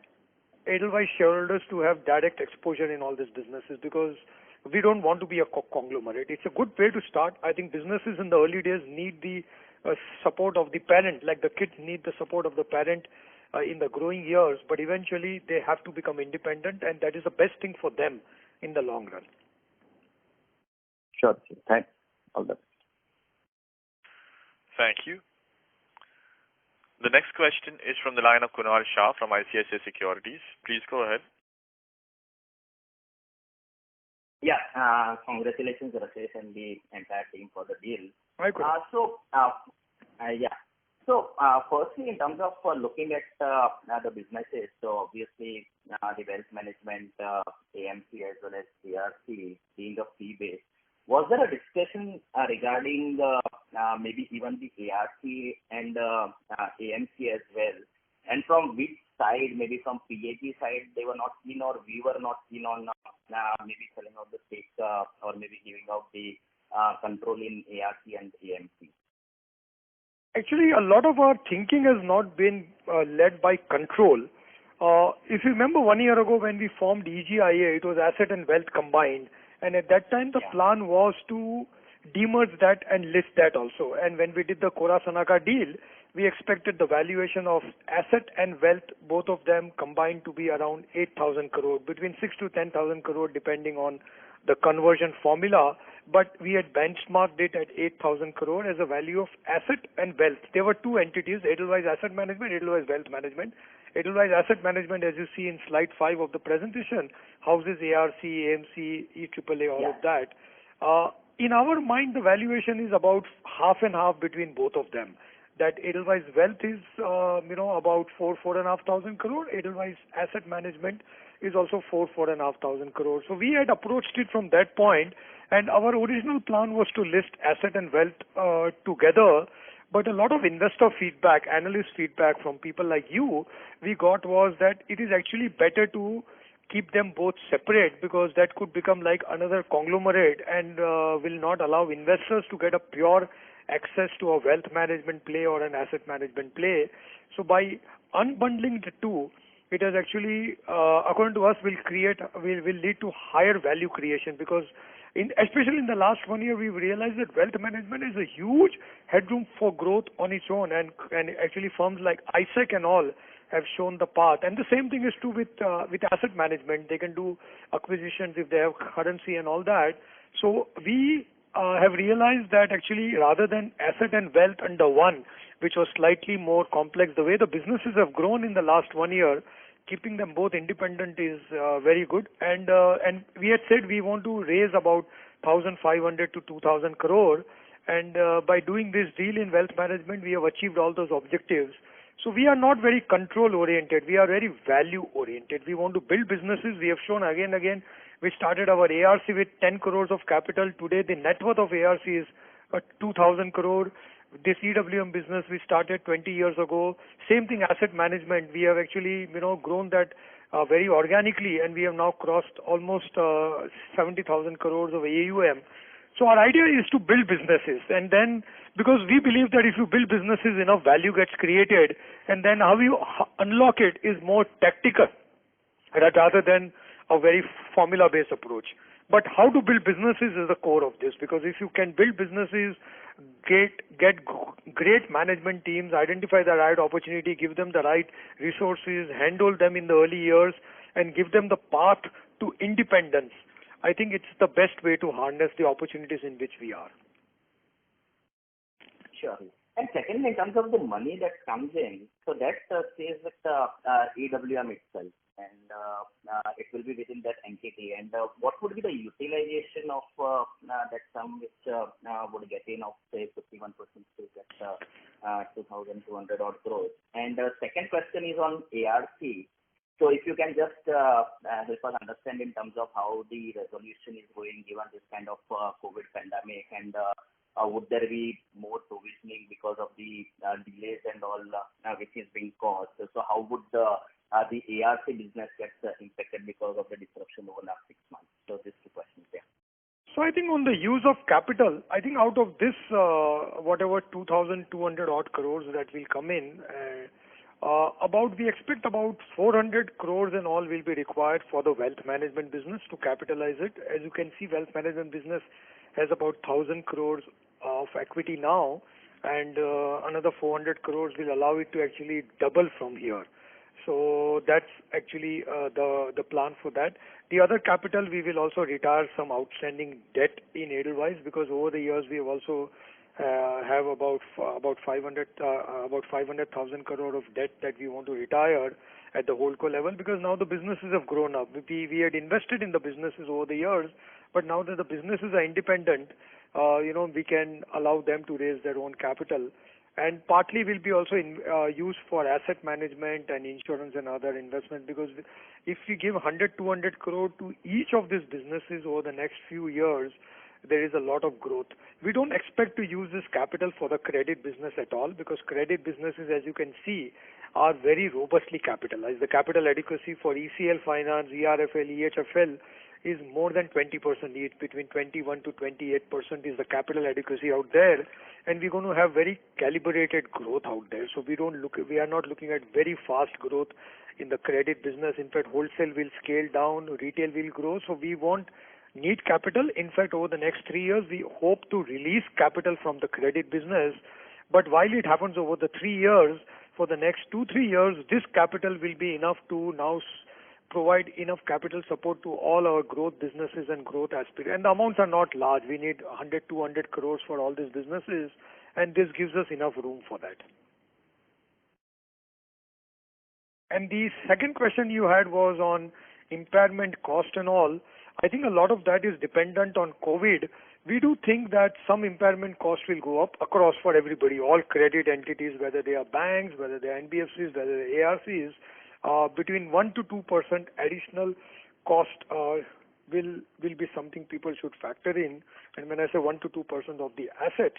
Edelweiss shareholders to have direct exposure in all these businesses because we don't want to be a conglomerate. It's a good way to start. I think businesses in the early days need the support of the parent, like the kids need the support of the parent in the growing years, but eventually they have to become independent and that is the best thing for them in the long run. Sure. Thanks. All the best. Thank you. The next question is from the line of Kunal Shah from ICICI Securities. Please go ahead. Yeah, congratulations, Rashesh and the entire team for the deal. Hi, Kunal. Firstly, in terms of looking at the businesses, so obviously the wealth management, AMC as well as ARC being a fee-based, was there a discussion regarding maybe even the ARC and AMC as well? And from which side, maybe from PAG side, they were not keen or we were not keen on maybe selling out the stake or maybe giving out the control in ARC and AMC? Actually, a lot of our thinking has not been led by control. If you remember 1 year ago when we formed EGIA, it was asset and wealth combined. And at that time, the plan was to demerge that and list that also. And when we did the Cora Sanaka deal, we expected the valuation of asset and wealth, both of them combined, to be around 8,000 crore, between 6 to 10,000 crore, depending on the conversion formula. But we had benchmarked it at 8,000 crore as a value of asset and wealth. There were two entities, Edelweiss Asset Management, Edelweiss Wealth Management. Edelweiss Asset Management, as you see in slide 5 of the presentation, houses ARC, AMC, EAAA, all of that. In our mind, the valuation is about half and half between both of them. That Edelweiss Wealth is, about 4,500 crore. Edelweiss Asset Management is also 4,500 crore. So we had approached it from that point, and our original plan was to list asset and wealth together. But a lot of investor feedback, analyst feedback from people like you, we got was that it is actually better to keep them both separate because that could become like another conglomerate and will not allow investors to get a pure access to a wealth management play or an asset management play. So by unbundling the two, it has actually, according to us, will lead to higher value creation because especially in the last 1 year, we've realized that wealth management is a huge headroom for growth on its own, and actually firms like ISEC and all have shown the path. And the same thing is true with asset management. They can do acquisitions if they have currency and all that. So we have realized that actually rather than asset and wealth under one, which was slightly more complex, the way the businesses have grown in the last 1 year, keeping them both independent is very good. And we had said we want to raise about 1,500 to 2,000 crore. And by doing this deal in wealth management, we have achieved all those objectives. So we are not very control oriented. We are very value oriented. We want to build businesses. We have shown again and again. We started our ARC with 10 crores of capital. Today the net worth of ARC is 2,000 crore. This EWM business we started 20 years ago. Same thing, asset management. We have actually grown that very organically, and we have now crossed almost 70,000 crores of AUM. So our idea is to build businesses, and then because we believe that if you build businesses, enough value gets created, and then how you unlock it is more tactical rather than a very formula-based approach. But how to build businesses is the core of this, because if you can build businesses, get great management teams, identify the right opportunity, give them the right resources, handle them in the early years, and give them the path to independence, I think it's the best way to harness the opportunities in which we are. Sure. And secondly, in terms of the money that comes in, so that stays with EWM itself, and it will be within that entity. And what would be the utilization of that sum which would get in of, say, 51% stake at 2,200 odd crores? And second question is on ARC. So if you can just help us understand in terms of how the resolution is going given this kind of COVID pandemic, and would there be more provisioning because of the delays and all which is being caused? So how would the ARC business get impacted because of the disruption over the last 6 months? So these two questions there. So I think on the use of capital, I think out of this whatever 2,200 odd crores that will come in, we expect about 400 crores and all will be required for the wealth management business to capitalize it. As you can see, wealth management business has about 1,000 crores of equity now, and another 400 crores will allow it to actually double from here. So that's actually the plan for that. The other capital, we will also retire some outstanding debt in Edelweiss, because over the years we have also have about 500,000 crore of debt that we want to retire at the holdco level, because now the businesses have grown up. We had invested in the businesses over the years, but now that the businesses are independent, we can allow them to raise their own capital, and partly will be also used for asset management and insurance and other investment, because if we give 100-200 crore to each of these businesses over the next few years, there is a lot of growth. We don't expect to use this capital for the credit business at all, because credit businesses, as you can see, are very robustly capitalized. The capital adequacy for ECL Finance, ERFL, EHFL is more than 20%, each between 21 to 28% is the capital adequacy out there, and we're going to have very calibrated growth out there. So we are not looking at very fast growth in the credit business. In fact, wholesale will scale down, retail will grow. So we won't need capital. In fact, over the next 3 years, we hope to release capital from the credit business. But while it happens over the 3 years, for the next 2-3 years, this capital will be enough to now provide enough capital support to all our growth businesses and growth aspirations. And the amounts are not large. We need 100-200 crores for all these businesses, and this gives us enough room for that. And the second question you had was on impairment cost and all. I think a lot of that is dependent on COVID. We do think that some impairment cost will go up across for everybody, all credit entities, whether they are banks, whether they are NBFCs, whether they are ARCs. Between 1 to 2% additional cost will be something people should factor in. And when I say 1 to 2% of the assets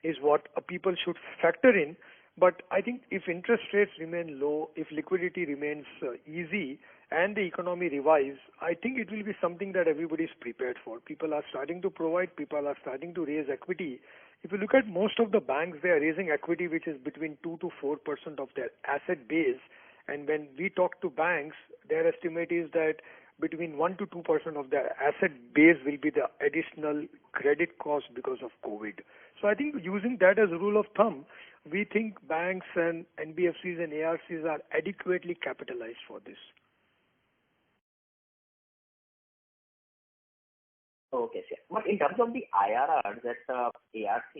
is what people should factor in. But I think if interest rates remain low, if liquidity remains easy, and the economy revives, I think it will be something that everybody is prepared for. People are starting to provide, people are starting to raise equity. If you look at most of the banks, they are raising equity which is between 2 to 4% of their asset base. And when we talk to banks, their estimate is that between 1 to 2% of their asset base will be the additional credit cost because of COVID. So I think using that as a rule of thumb, we think banks and NBFCs and ARCs are adequately capitalized for this. Okay, sure. But in terms of the IRR that ARC,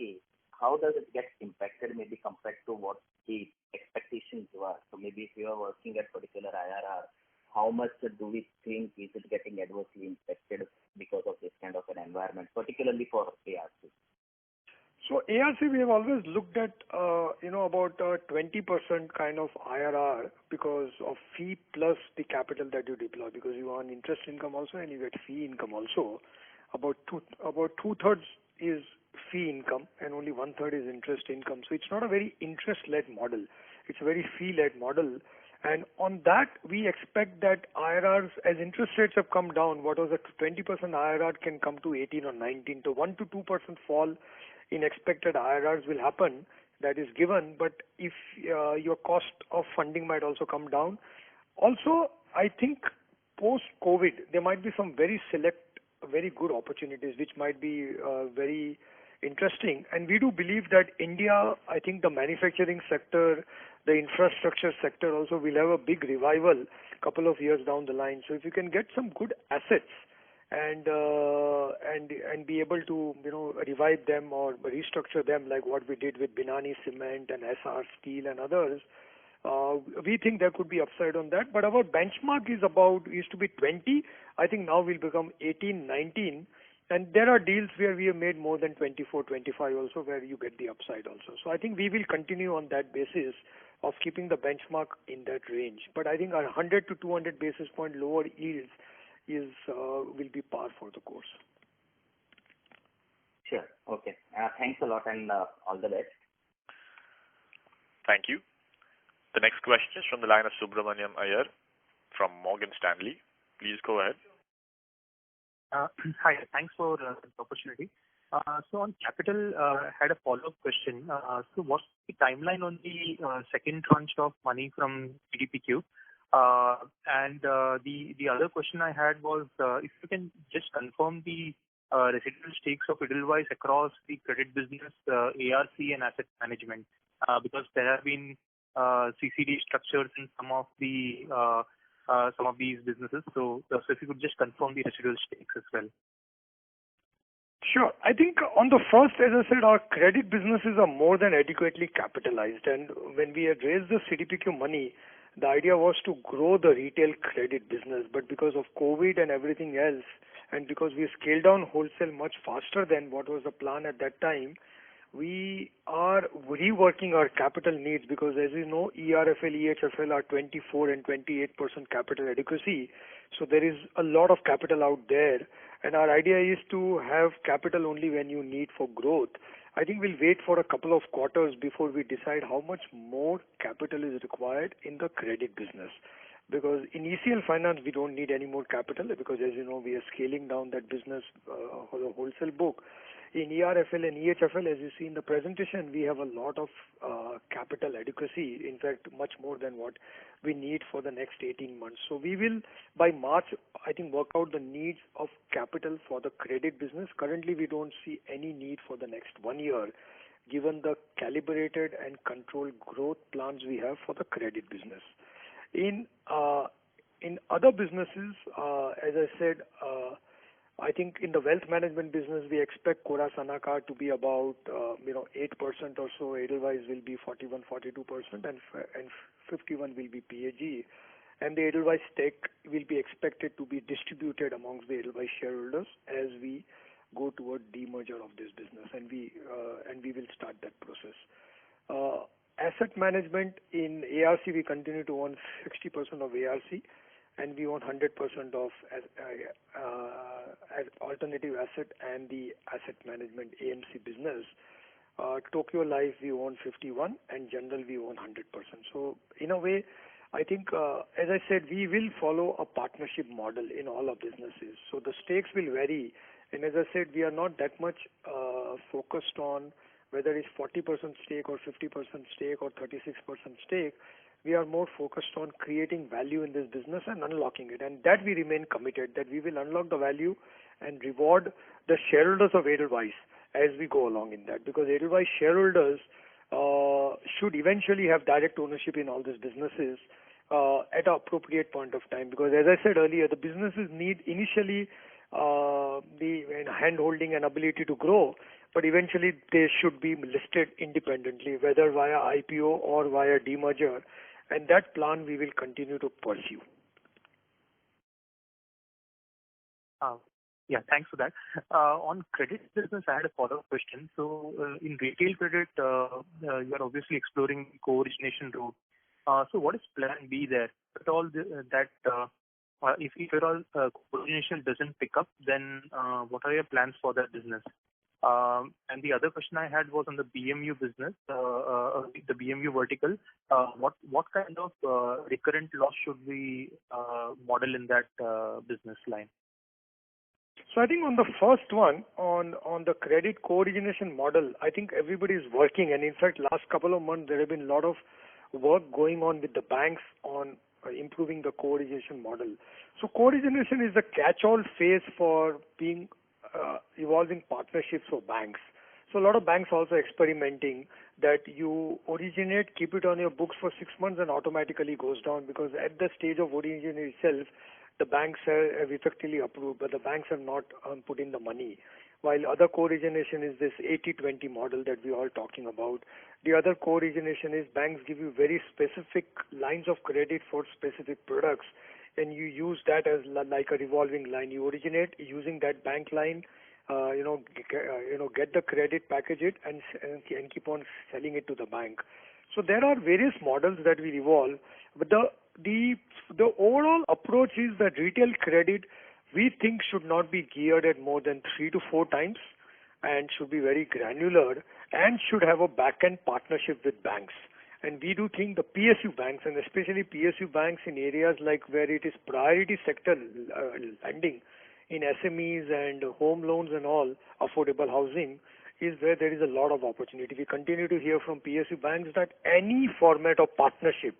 how does it get impacted maybe compared to what the expectations were? So maybe if you are working at particular IRR, how much do we think is it getting adversely impacted because of this kind of an environment, particularly for ARC? So ARC, we have always looked at, about 20% kind of IRR because of fee plus the capital that you deploy, because you earn interest income also and you get fee income also. About two-thirds is fee income and only one-third is interest income. So it's not a very interest-led model. It's a very fee-led model. And on that, we expect that IRRs, as interest rates have come down, what was a 20% IRR can come to 18 or 19. So 1 to 2% fall in expected IRRs will happen. That is given. But if your cost of funding might also come down. Also, I think post-COVID, there might be some very good opportunities which might be very interesting. And we do believe that India, I think the manufacturing sector, the infrastructure sector also will have a big revival a couple of years down the line. So if you can get some good assets and be able to revive them or restructure them like what we did with Binani Cement and SR Steel and others, we think there could be upside on that. But our benchmark used to be 20. I think now will become 18, 19. And there are deals where we have made more than 24, 25 also, where you get the upside also. So I think we will continue on that basis of keeping the benchmark in that range. But I think 100 to 200 basis point lower yields will be par for the course. Sure. Okay. Thanks a lot and all the best. Thank you. The next question is from the line of Subramaniam Iyer from Morgan Stanley. Please go ahead. Hi. Thanks for the opportunity. So on capital, I had a follow-up question. So what's the timeline on the second tranche of money from CDPQ? And the other question I had was if you can just confirm the residual stakes of Edelweiss across the credit business, ARC and asset management, because there have been CCD structures in some of these businesses. So if you could just confirm the residual stakes as well. Sure. I think on the first, as I said, our credit businesses are more than adequately capitalized. And when we had raised the CDPQ money, the idea was to grow the retail credit business. But because of COVID and everything else, and because we scaled down wholesale much faster than what was the plan at that time, we are reworking our capital needs because, as you know, ERFL, EHFL are 24 and 28% capital adequacy. So there is a lot of capital out there. And our idea is to have capital only when you need for growth. I think we'll wait for a couple of quarters before we decide how much more capital is required in the credit business. Because in ECL Finance, we don't need any more capital because, as you know, we are scaling down that business for the wholesale book. In ERFL and EHFL, as you see in the presentation, we have a lot of capital adequacy, in fact, much more than what we need for the next 18 months. So we will, by March, I think, work out the needs of capital for the credit business. Currently, we don't see any need for the next 1 year, given the calibrated and controlled growth plans we have for the credit business. In other businesses, as I said, I think in the wealth management business, we expect Cora Sanakar to be about 8% or so. Edelweiss will be 41, 42%, and 51 will be PAG. And the Edelweiss stake will be expected to be distributed amongst the Edelweiss shareholders as we go toward demerger of this business, and we will start that process. Asset management in ARC, we continue to own 60% of ARC. And we own 100% of alternative asset and the asset management AMC business. Tokyo Life, we own 51, and General, we own 100%. So in a way, I think, as I said, we will follow a partnership model in all our businesses. So the stakes will vary. And as I said, we are not that much focused on whether it's 40% stake or 50% stake or 36% stake. We are more focused on creating value in this business and unlocking it. And that we remain committed, that we will unlock the value and reward the shareholders of Edelweiss as we go along in that. Because Edelweiss shareholders should eventually have direct ownership in all these businesses at an appropriate point of time. Because as I said earlier, the businesses need initially the hand-holding and ability to grow, but eventually they should be listed independently, whether via IPO or via demerger. And that plan we will continue to pursue. Yeah, thanks for that. On credit business, I had a follow-up question. So, in retail credit, you are obviously exploring co-origination route. So what is plan B there? At all if at all co-origination doesn't pick up, then what are your plans for that business? And the other question I had was on the BMU business, the BMU vertical. What kind of recurrent loss should we model in that business line? So I think on the first one, on the credit co-origination model, I think everybody is working, and in fact, last couple of months there have been a lot of work going on with the banks on improving the co-origination model. So co-origination is the catch-all phase for being evolving partnerships for banks. So a lot of banks also experimenting that you originate, keep it on your books for 6 months and automatically goes down, because at the stage of origination itself, the banks have effectively approved, but the banks have not put in the money. While other co-origination is this 80-20 model that we are all talking about. The other co-origination is banks give you very specific lines of credit for specific products, and you use that as like a revolving line. You originate using that bank line, get the credit, package it, and keep on selling it to the bank. So there are various models that we evolve, but the overall approach is that retail credit, we think, should not be geared at more than 3 to 4 times, and should be very granular, and should have a back-end partnership with banks. And we do think the PSU banks, and especially PSU banks in areas like where it is priority sector lending in SMEs and home loans and all, affordable housing, is where there is a lot of opportunity. We continue to hear from PSU banks that any format of partnership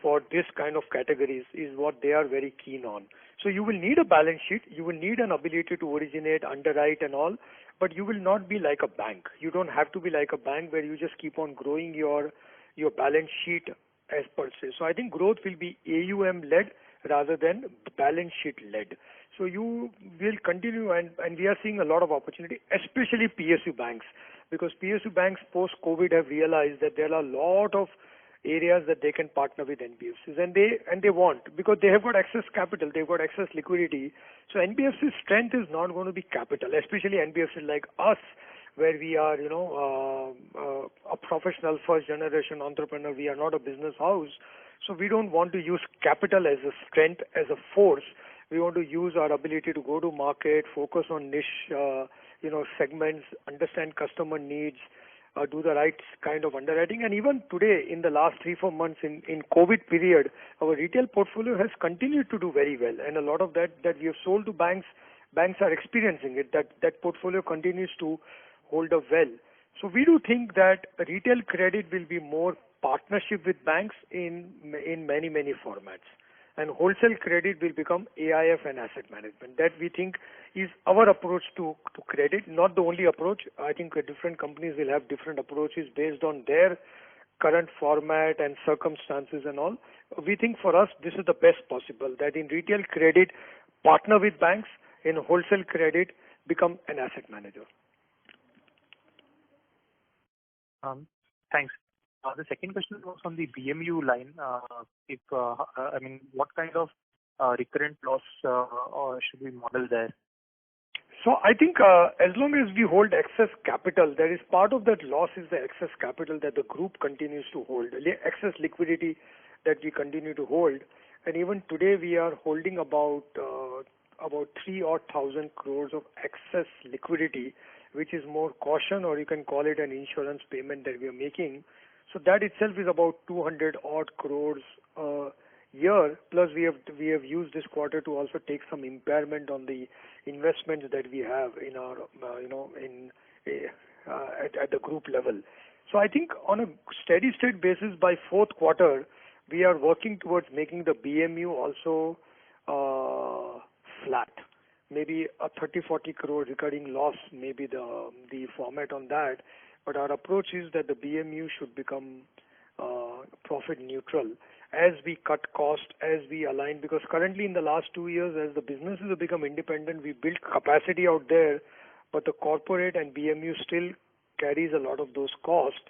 for this kind of categories is what they are very keen on. So you will need a balance sheet, you will need an ability to originate, underwrite and all, but you will not be like a bank. You don't have to be like a bank where you just keep on growing your balance sheet as per se. So I think growth will be AUM led rather than balance sheet led. So you will continue, and we are seeing a lot of opportunity, especially PSU banks, because PSU banks post-COVID have realized that there are a lot of areas that they can partner with NBFCs, and they want, because they have got excess capital, they've got excess liquidity. So NBFC's strength is not going to be capital, especially NBFCs like us, where we are, a professional first generation entrepreneur. We are not a business house. So we don't want to use capital as a strength, as a force. We want to use our ability to go to market, focus on niche, segments, understand customer needs, do the right kind of underwriting. And even today, in the last 3-4 months in COVID period, our retail portfolio has continued to do very well. And a lot of that we have sold to banks are experiencing it, that portfolio continues to hold up well. So we do think that retail credit will be more partnership with banks in many, many formats. And wholesale credit will become AIF and asset management. That we think is our approach to credit, not the only approach. I think different companies will have different approaches based on their current format and circumstances and all. We think for us, this is the best possible, that in retail credit, partner with banks, in wholesale credit, become an asset manager. Thanks. The second question was on the BMU line. What kind of recurrent loss should we model there? So I think as long as we hold excess capital, there is part of that loss is the excess capital that the group continues to hold, excess liquidity that we continue to hold. And even today we are holding about 3,000 crores of excess liquidity, which is more caution, or you can call it an insurance payment that we are making. So that itself is about 200 odd crores a year. Plus we have used this quarter to also take some impairment on the investments that we have in our at the group level. So I think on a steady state basis by fourth quarter we are working towards making the BMU also flat. Maybe a 30-40 crore recurring loss, maybe the format on that. But our approach is that the BMU should become profit neutral as we cut cost, as we align. Because currently in the last 2 years, as the businesses have become independent, we built capacity out there, but the corporate and BMU still carries a lot of those costs,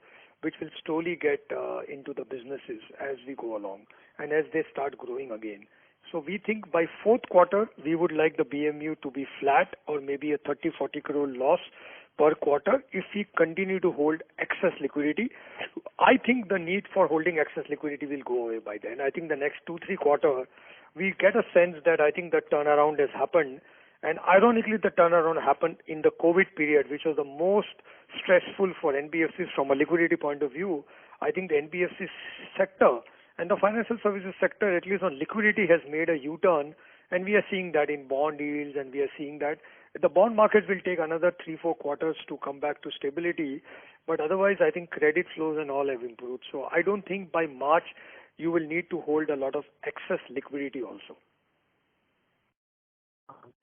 which will slowly get into the businesses as we go along and as they start growing again. So we think by fourth quarter, we would like the BMU to be flat or maybe a 30-40 crore loss per quarter if we continue to hold excess liquidity. I think the need for holding excess liquidity will go away by then. I think the next 2-3 quarters, we get a sense that I think the turnaround has happened. And ironically, the turnaround happened in the COVID period, which was the most stressful for NBFCs from a liquidity point of view. I think the NBFC sector and the financial services sector, at least on liquidity, has made a U-turn. And we are seeing that in bond yields, and we are seeing that the bond market will take another 3-4 quarters to come back to stability. But otherwise, I think credit flows and all have improved. So I don't think by March you will need to hold a lot of excess liquidity also.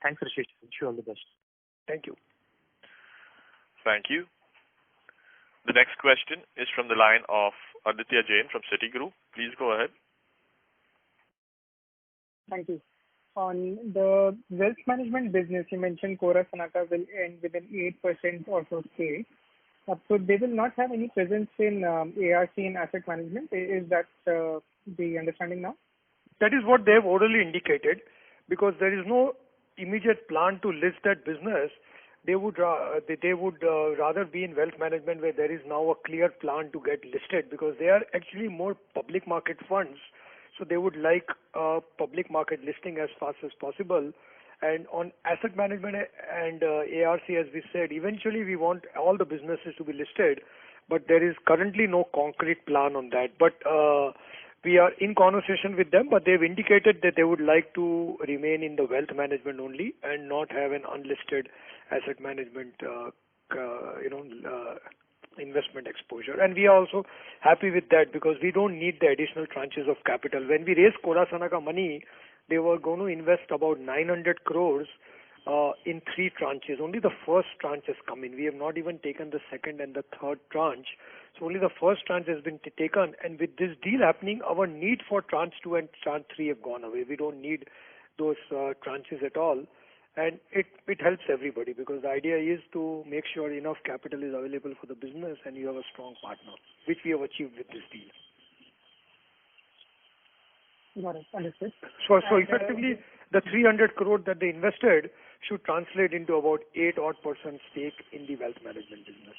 Thanks, Rashesh. Wish you all the best. Thank you. Thank you. The next question is from the line of Aditya Jain from Citigroup. Please go ahead. Thank you. On the wealth management business, you mentioned Cora Sanaka will end with an 8% or so stake. So they will not have any presence in ARC and asset management. Is that the understanding now? That is what they have orally indicated, because there is no immediate plan to list that business. They would rather be in wealth management, where there is now a clear plan to get listed, because they are actually more public market funds. So they would like a public market listing as fast as possible. And on asset management and ARC, as we said, eventually we want all the businesses to be listed, but there is currently no concrete plan on that. But we are in conversation with them, but they've indicated that they would like to remain in the wealth management only and not have an unlisted asset management, investment exposure. And we are also happy with that, because we don't need the additional tranches of capital. When we raised Cora Sanaka money, they were going to invest about 900 crores in 3 tranches. Only the first tranche has come in. We have not even taken the second and the third tranche. So only the first tranche has been taken. And with this deal happening, our need for tranche 2 and tranche 3 have gone away. We don't need those tranches at all. And it helps everybody, because the idea is to make sure enough capital is available for the business and you have a strong partner, which we have achieved with this deal. Got it. Understood. So effectively, the 300 crore that they invested should translate into about 8% stake in the wealth management business.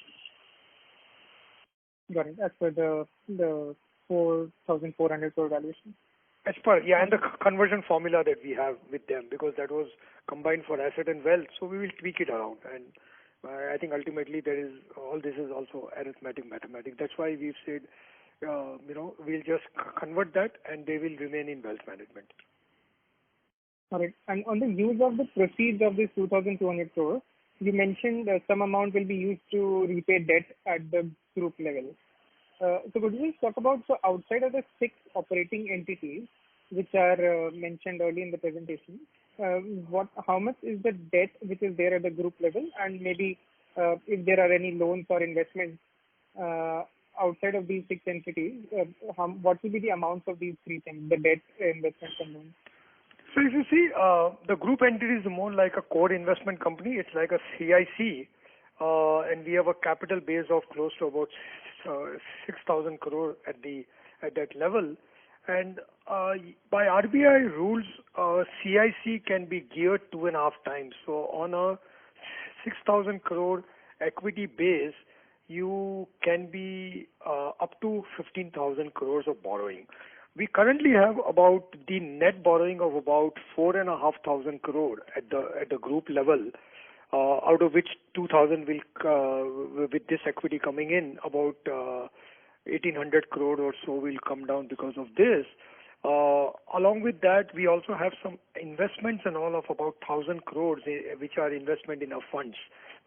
Got it. As per the 4,400 crore valuation. As per, and the conversion formula that we have with them, because that was combined for asset and wealth, so we will tweak it around. And I think ultimately all this is also arithmetic, mathematics. That's why we've said, we'll just convert that and they will remain in wealth management. All right. And on the use of the proceeds of this 2,200 crore, you mentioned some amount will be used to repay debt at the group level. So could you just talk about, so outside of the 6 operating entities, which are mentioned early in the presentation, how much is the debt which is there at the group level, and maybe if there are any loans or investments outside of these 6 entities, what will be the amounts of these 3 things, the debt, investments, and loans? So if you see, the group entity is more like a core investment company. It's like a CIC, and we have a capital base of close to about 6,000 crore at that level. And by RBI rules, CIC can be geared 2.5 times. So on a 6,000 crore equity base, you can be up to 15,000 crores of borrowing. We currently have about the net borrowing of about 4,500 crore at the group level, out of which 2,000 will, with this equity coming in, about 1,800 crore or so will come down because of this. Along with that, we also have some investments and all of about 1,000 crores, which are investment in our funds.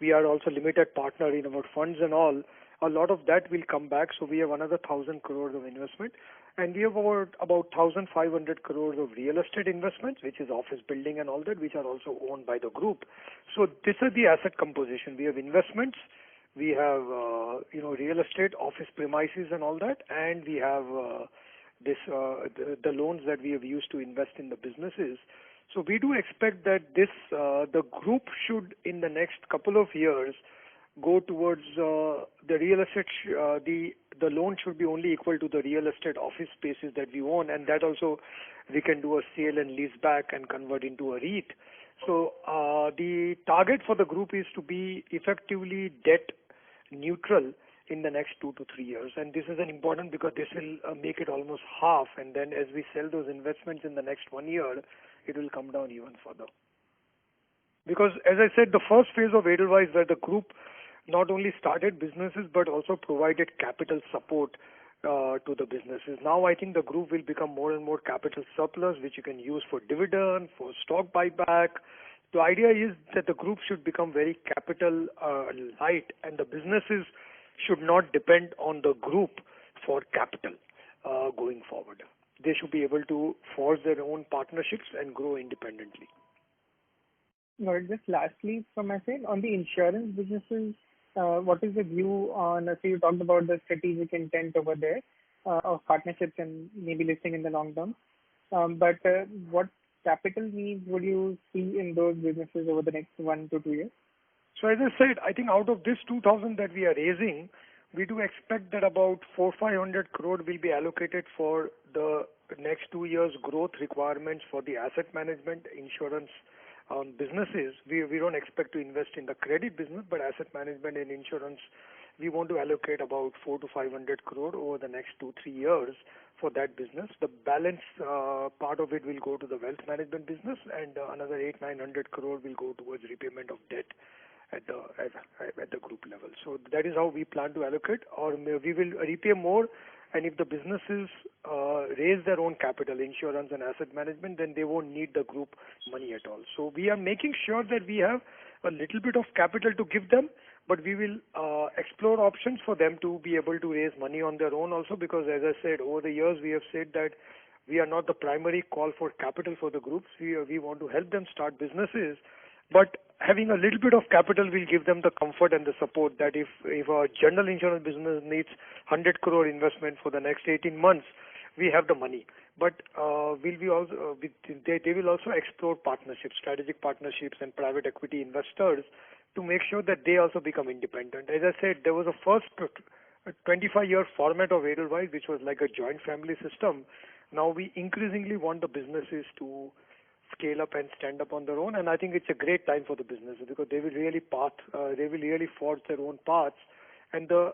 We are also limited partner in our funds and all. A lot of that will come back, so we have another 1,000 crores of investment. And we have about 1,500 crores of real estate investments, which is office building and all that, which are also owned by the group. So this is the asset composition. We have investments, we have real estate, office premises and all that, and we have the loans that we have used to invest in the businesses. So we do expect that the group should, in the next couple of years, go towards the real estate, the the loan should be only equal to the real estate office spaces that we own, and that also we can do a sale and lease back and convert into a REIT. So the target for the group is to be effectively debt neutral in the next 2 to 3 years, and this is an important because this will make it almost half, and then as we sell those investments in the next 1 year, it will come down even further. Because as I said, the first phase of Edelweiss, where the group not only started businesses but also provided capital support to the businesses. Now I think the group will become more and more capital surplus, which you can use for dividend, for stock buyback. The idea is that the group should become very capital light, and the businesses should not depend on the group for capital going forward. They should be able to forge their own partnerships and grow independently. No, just lastly from my side, on the insurance businesses, what is the view on, so you talked about the strategic intent over there of partnerships and maybe listing in the long term. But what capital needs would you see in those businesses over the next 1 to 2 years? So as I said, I think out of this 2,000 that we are raising, we do expect that about 400-500 crore will be allocated for the next 2 years growth requirements for the asset management, insurance businesses. We don't expect to invest in the credit business, but asset management and insurance, we want to allocate about 400-500 crore over the next 2-3 years for that business. The balance part of it will go to the wealth management business, and another 800-900 crore will go towards repayment of debt at the group level. So that is how we plan to allocate, or we will repay more. And if the businesses raise their own capital, insurance and asset management, then they won't need the group money at all. So we are making sure that we have a little bit of capital to give them, but we will explore options for them to be able to raise money on their own also, because as I said, over the years we have said that we are not the primary call for capital for the groups. We want to help them start businesses, but having a little bit of capital will give them the comfort and the support that if a general insurance business needs 100 crore investment for the next 18 months, we have the money. But they will also explore partnerships, strategic partnerships and private equity investors to make sure that they also become independent. As I said, there was a first 25-year format of Edelweiss, which was like a joint family system. Now we increasingly want the businesses to scale up and stand up on their own, and I think it's a great time for the businesses because they will really forge their own paths, and the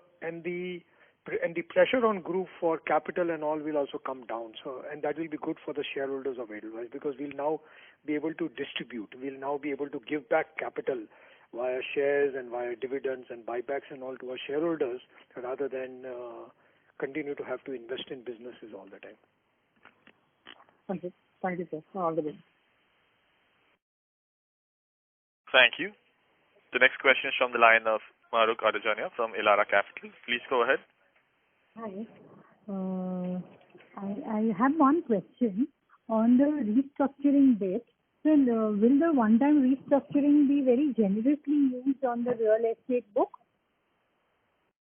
pressure on group for capital and all will also come down. So, and that will be good for the shareholders of Edelweiss because we'll now be able to distribute. We'll now be able to give back capital via shares and via dividends and buybacks and all to our shareholders, rather than continue to have to invest in businesses all the time. Okay. Thank you, sir. All the best. Thank you. The next question is from the line of Mahrukh Adajania from Elara Capital. Please go ahead. Hi. I have one question on the restructuring bit. So, will the one-time restructuring be very generously used on the real estate book?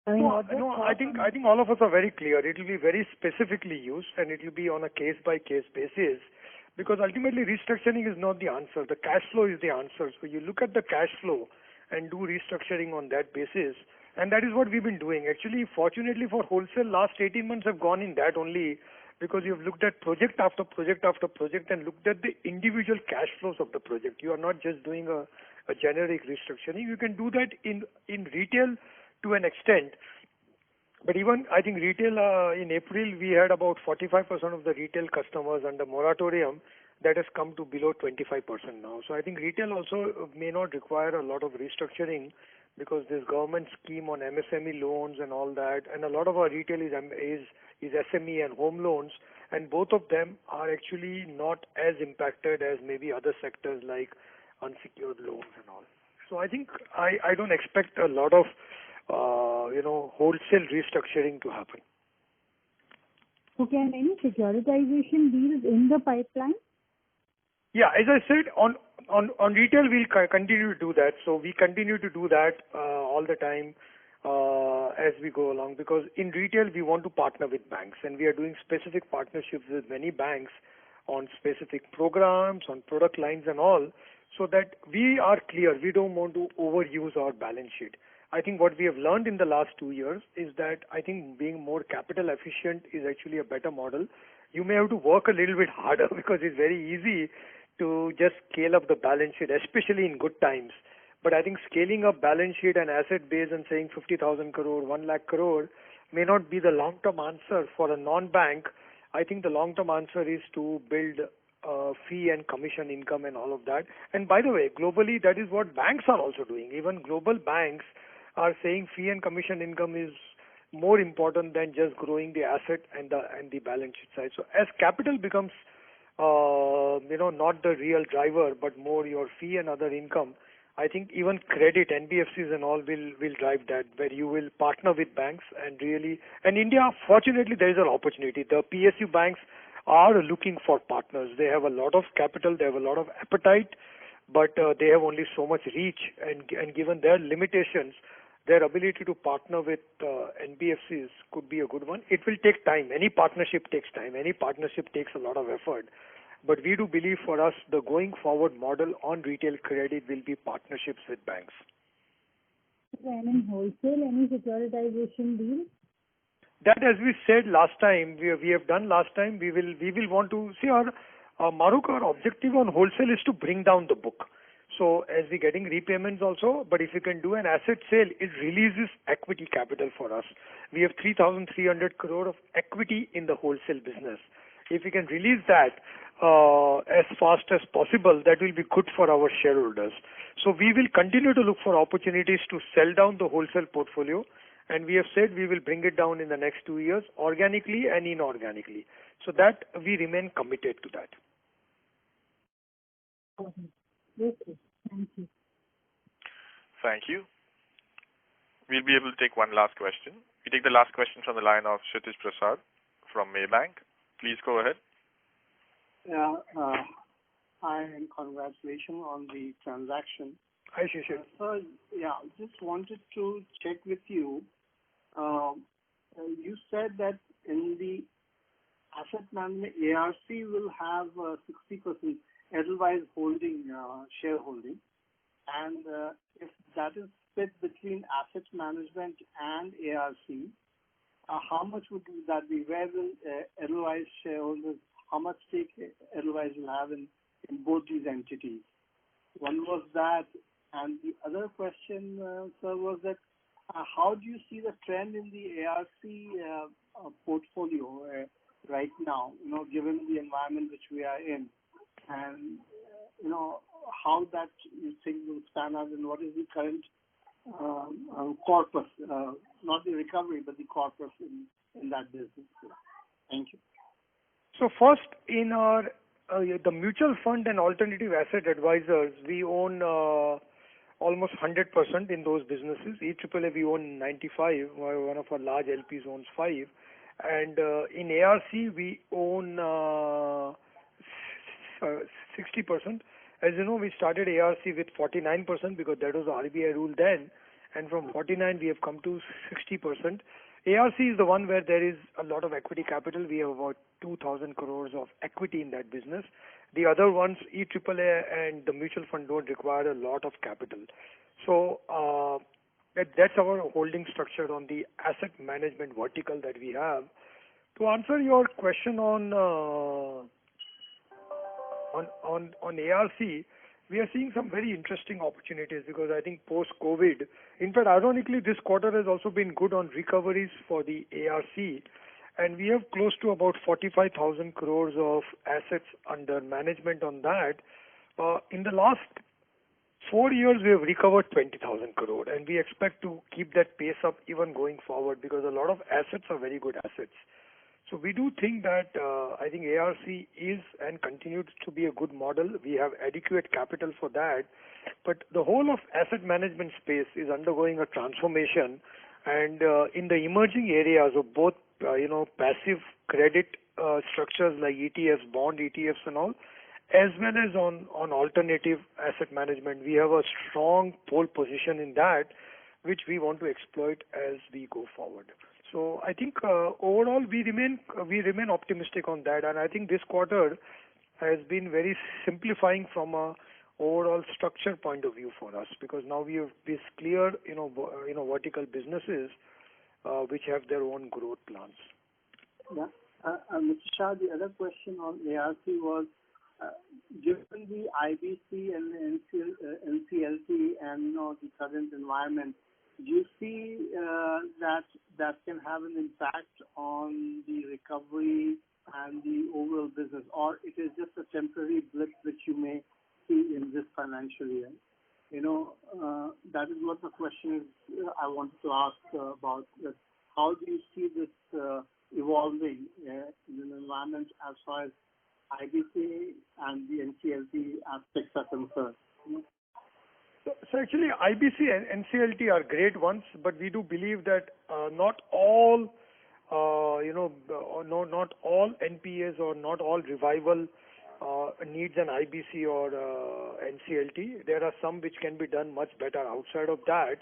I think all of us are very clear. It will be very specifically used, and it will be on a case-by-case basis. Because ultimately restructuring is not the answer. The cash flow is the answer. So you look at the cash flow and do restructuring on that basis. And that is what we've been doing. Actually, fortunately for wholesale, last 18 months have gone in that only because you've looked at project after project after project and looked at the individual cash flows of the project. You are not just doing a generic restructuring. You can do that in retail to an extent. But even, I think retail, in April, we had about 45% of the retail customers under moratorium. That has come to below 25% now. So I think retail also may not require a lot of restructuring because this government scheme on MSME loans and all that, and a lot of our retail is SME and home loans, and both of them are actually not as impacted as maybe other sectors like unsecured loans and all. So I think I don't expect a lot of wholesale restructuring to happen. Okay, and any securitization deals in the pipeline? Yeah, as I said, on retail we'll continue to do that. So we continue to do that all the time as we go along, because in retail we want to partner with banks, and we are doing specific partnerships with many banks on specific programs, on product lines and all, so that we are clear. We don't want to overuse our balance sheet. I think what we have learned in the last 2 years is that I think being more capital efficient is actually a better model. You may have to work a little bit harder because it's very easy to just scale up the balance sheet, especially in good times. But I think scaling up balance sheet and asset base and saying 50,000 crore, 1 lakh crore may not be the long-term answer for a non-bank. I think the long-term answer is to build fee and commission income and all of that. And by the way, globally, that is what banks are also doing. Even global banks are saying fee and commission income is more important than just growing the asset and the balance sheet side. So as capital becomes not the real driver, but more your fee and other income, I think even credit, NBFCs and all will drive that, where you will partner with banks and really. And India, fortunately, there is an opportunity. The PSU banks are looking for partners. They have a lot of capital, they have a lot of appetite, but they have only so much reach. And given their limitations, their ability to partner with NBFCs could be a good one. It will take time. Any partnership takes time. Any partnership takes a lot of effort. But we do believe for us, the going forward model on retail credit will be partnerships with banks. And in wholesale, any securitization deal? That, as we said last time, we have done last time, we will want to see our Maruk, our objective on wholesale is to bring down the book. So as we're getting repayments also, but if you can do an asset sale, it releases equity capital for us. We have 3,300 crore of equity in the wholesale business. If we can release that as fast as possible, that will be good for our shareholders. So we will continue to look for opportunities to sell down the wholesale portfolio, and we have said we will bring it down in the next 2 years, organically and inorganically. So that we remain committed to that. Okay. Thank you. Thank you. We'll be able to take one last question. We take the last question from the line of Kshitij Prasad from Maybank. Please go ahead. Yeah, hi, and congratulations on the transaction. Hi, Shishir. So, just wanted to check with you. You said that in the asset management, ARC will have 60% Edelweiss holding, shareholding, and if that is split between asset management and ARC, how much would that be? Where will Edelweiss shareholders, how much stake Edelweiss will have in both these entities? One was that, and the other question, sir, was that how do you see the trend in the ARC portfolio right now, given the environment which we are in, and, how that you think will stand out, and what is the current corpus, not the recovery, but the corpus in that business? Thank you. So first, in our the mutual fund and alternative asset advisors, we own almost 100% in those businesses. EAAA we own 95, while one of our large LPs owns 5. And in ARC we own 60%. As you know, we started ARC with 49% because that was the RBI rule then, and from 49 we have come to 60%. ARC is the one where there is a lot of equity capital. We have about 2,000 crores of equity in that business. The other ones, EAAA and the mutual fund, don't require a lot of capital. So that's our holding structure on the asset management vertical that we have. To answer your question on ARC, we are seeing some very interesting opportunities because I think post-COVID, in fact, ironically, this quarter has also been good on recoveries for the ARC, and we have close to about 45,000 crores of assets under management on that. In the last 4 years, we have recovered 20,000 crore, and we expect to keep that pace up even going forward because a lot of assets are very good assets. So we do think that I think ARC is and continues to be a good model. We have adequate capital for that. But the whole of asset management space is undergoing a transformation. And in the emerging areas of both, passive credit structures like ETFs, bond ETFs and all, as well as on alternative asset management, we have a strong pole position in that, which we want to exploit as we go forward. So I think overall we remain optimistic on that, and I think this quarter has been very simplifying from a overall structure point of view for us, because now we have these clear, vertical businesses which have their own growth plans. Yeah. Mr. Shah, the other question on ARC was, given the IBC and NCLT and the current environment, do you see that can have an impact on the recovery and the overall business, or it is just a temporary blip which you may see in this financial year? That is what the question is. I wanted to ask about that. How do you see this evolving in an environment as far as IBC and the NCLT aspects are concerned? So actually, IBC and NCLT are great ones, but we do believe that not all, not all NPAs or not all revival needs an IBC or NCLT. There are some which can be done much better outside of that.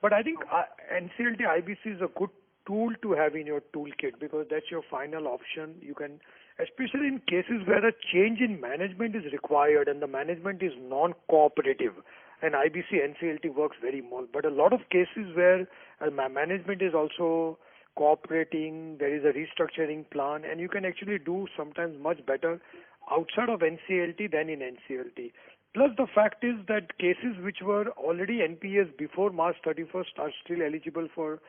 But I think NCLT IBC is a good tool to have in your toolkit, because that's your final option. You can, especially in cases where a change in management is required and the management is non-cooperative, and IBC NCLT works very well. But a lot of cases where management is also cooperating, there is a restructuring plan, and you can actually do sometimes much better outside of NCLT than in NCLT. Plus the fact is that cases which were already NPAs before March 31st are still eligible for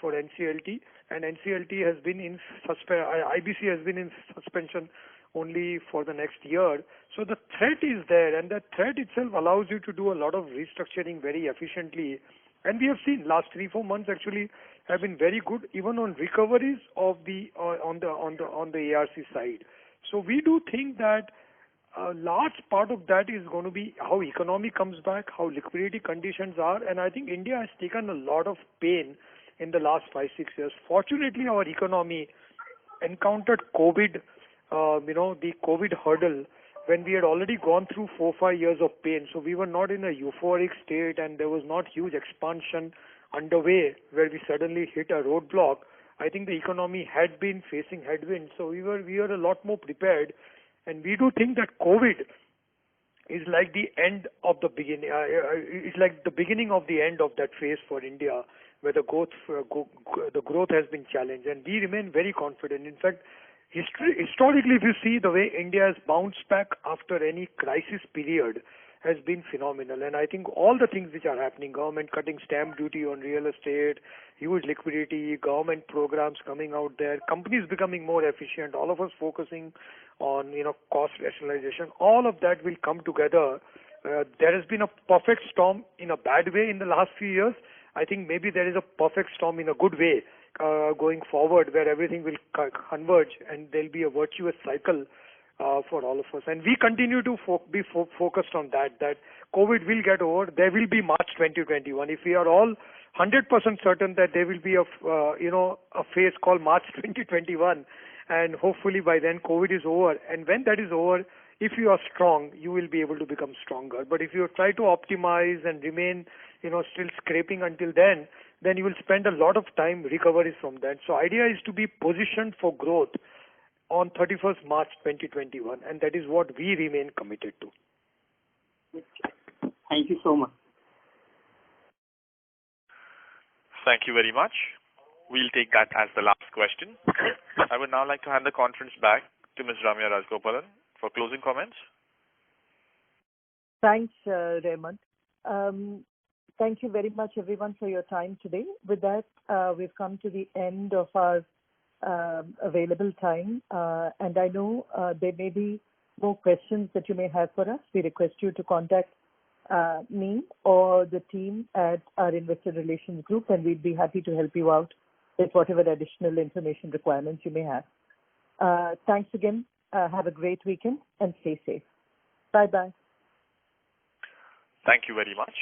NCLT, and NCLT has been in IBC has been in suspension only for the next year. So the threat is there, and that threat itself allows you to do a lot of restructuring very efficiently. And we have seen last 3-4 months actually have been very good, even on recoveries of the on the ARC side. So we do think that a large part of that is going to be how economy comes back, how liquidity conditions are, and I think India has taken a lot of pain in the last 5-6 years. Fortunately, our economy encountered COVID, the COVID hurdle when we had already gone through 4-5 years of pain. So we were not in a euphoric state, and there was not huge expansion underway where we suddenly hit a roadblock. I think the economy had been facing headwinds, so we were a lot more prepared, and we do think that COVID is like the end of the beginning. It's like the beginning of the end of that phase for India, where the growth has been challenged, and we remain very confident. In fact, historically, if you see the way India has bounced back after any crisis period, has been phenomenal. And I think all the things which are happening, government cutting stamp duty on real estate, huge liquidity, government programs coming out there, companies becoming more efficient, all of us focusing on cost rationalization, all of that will come together. There has been a perfect storm in a bad way in the last few years. I think maybe there is a perfect storm in a good way going forward, where everything will converge and there'll be a virtuous cycle for all of us. And we continue to be focused on that COVID will get over. There will be March 2021. If we are all 100% certain that there will be a phase called March 2021, and hopefully by then COVID is over. And when that is over, if you are strong, you will be able to become stronger. But if you try to optimize and remain, still scraping until then you will spend a lot of time recovery from that. So idea is to be positioned for growth on 31st March 2021, and that is what we remain committed to. Thank you so much. Thank you very much. We'll take that as the last question. I would now like to hand the conference back to Ms. Ramya Rajgopalan for closing comments. Thanks, Raymond. Thank you very much, everyone, for your time today. With that, we've come to the end of our available time, and I know there may be more questions that you may have for us. We request you to contact me or the team at our investor relations group, and we'd be happy to help you out with whatever additional information requirements you may have. Thanks again. Have a great weekend and stay safe. Bye-bye. Thank you very much.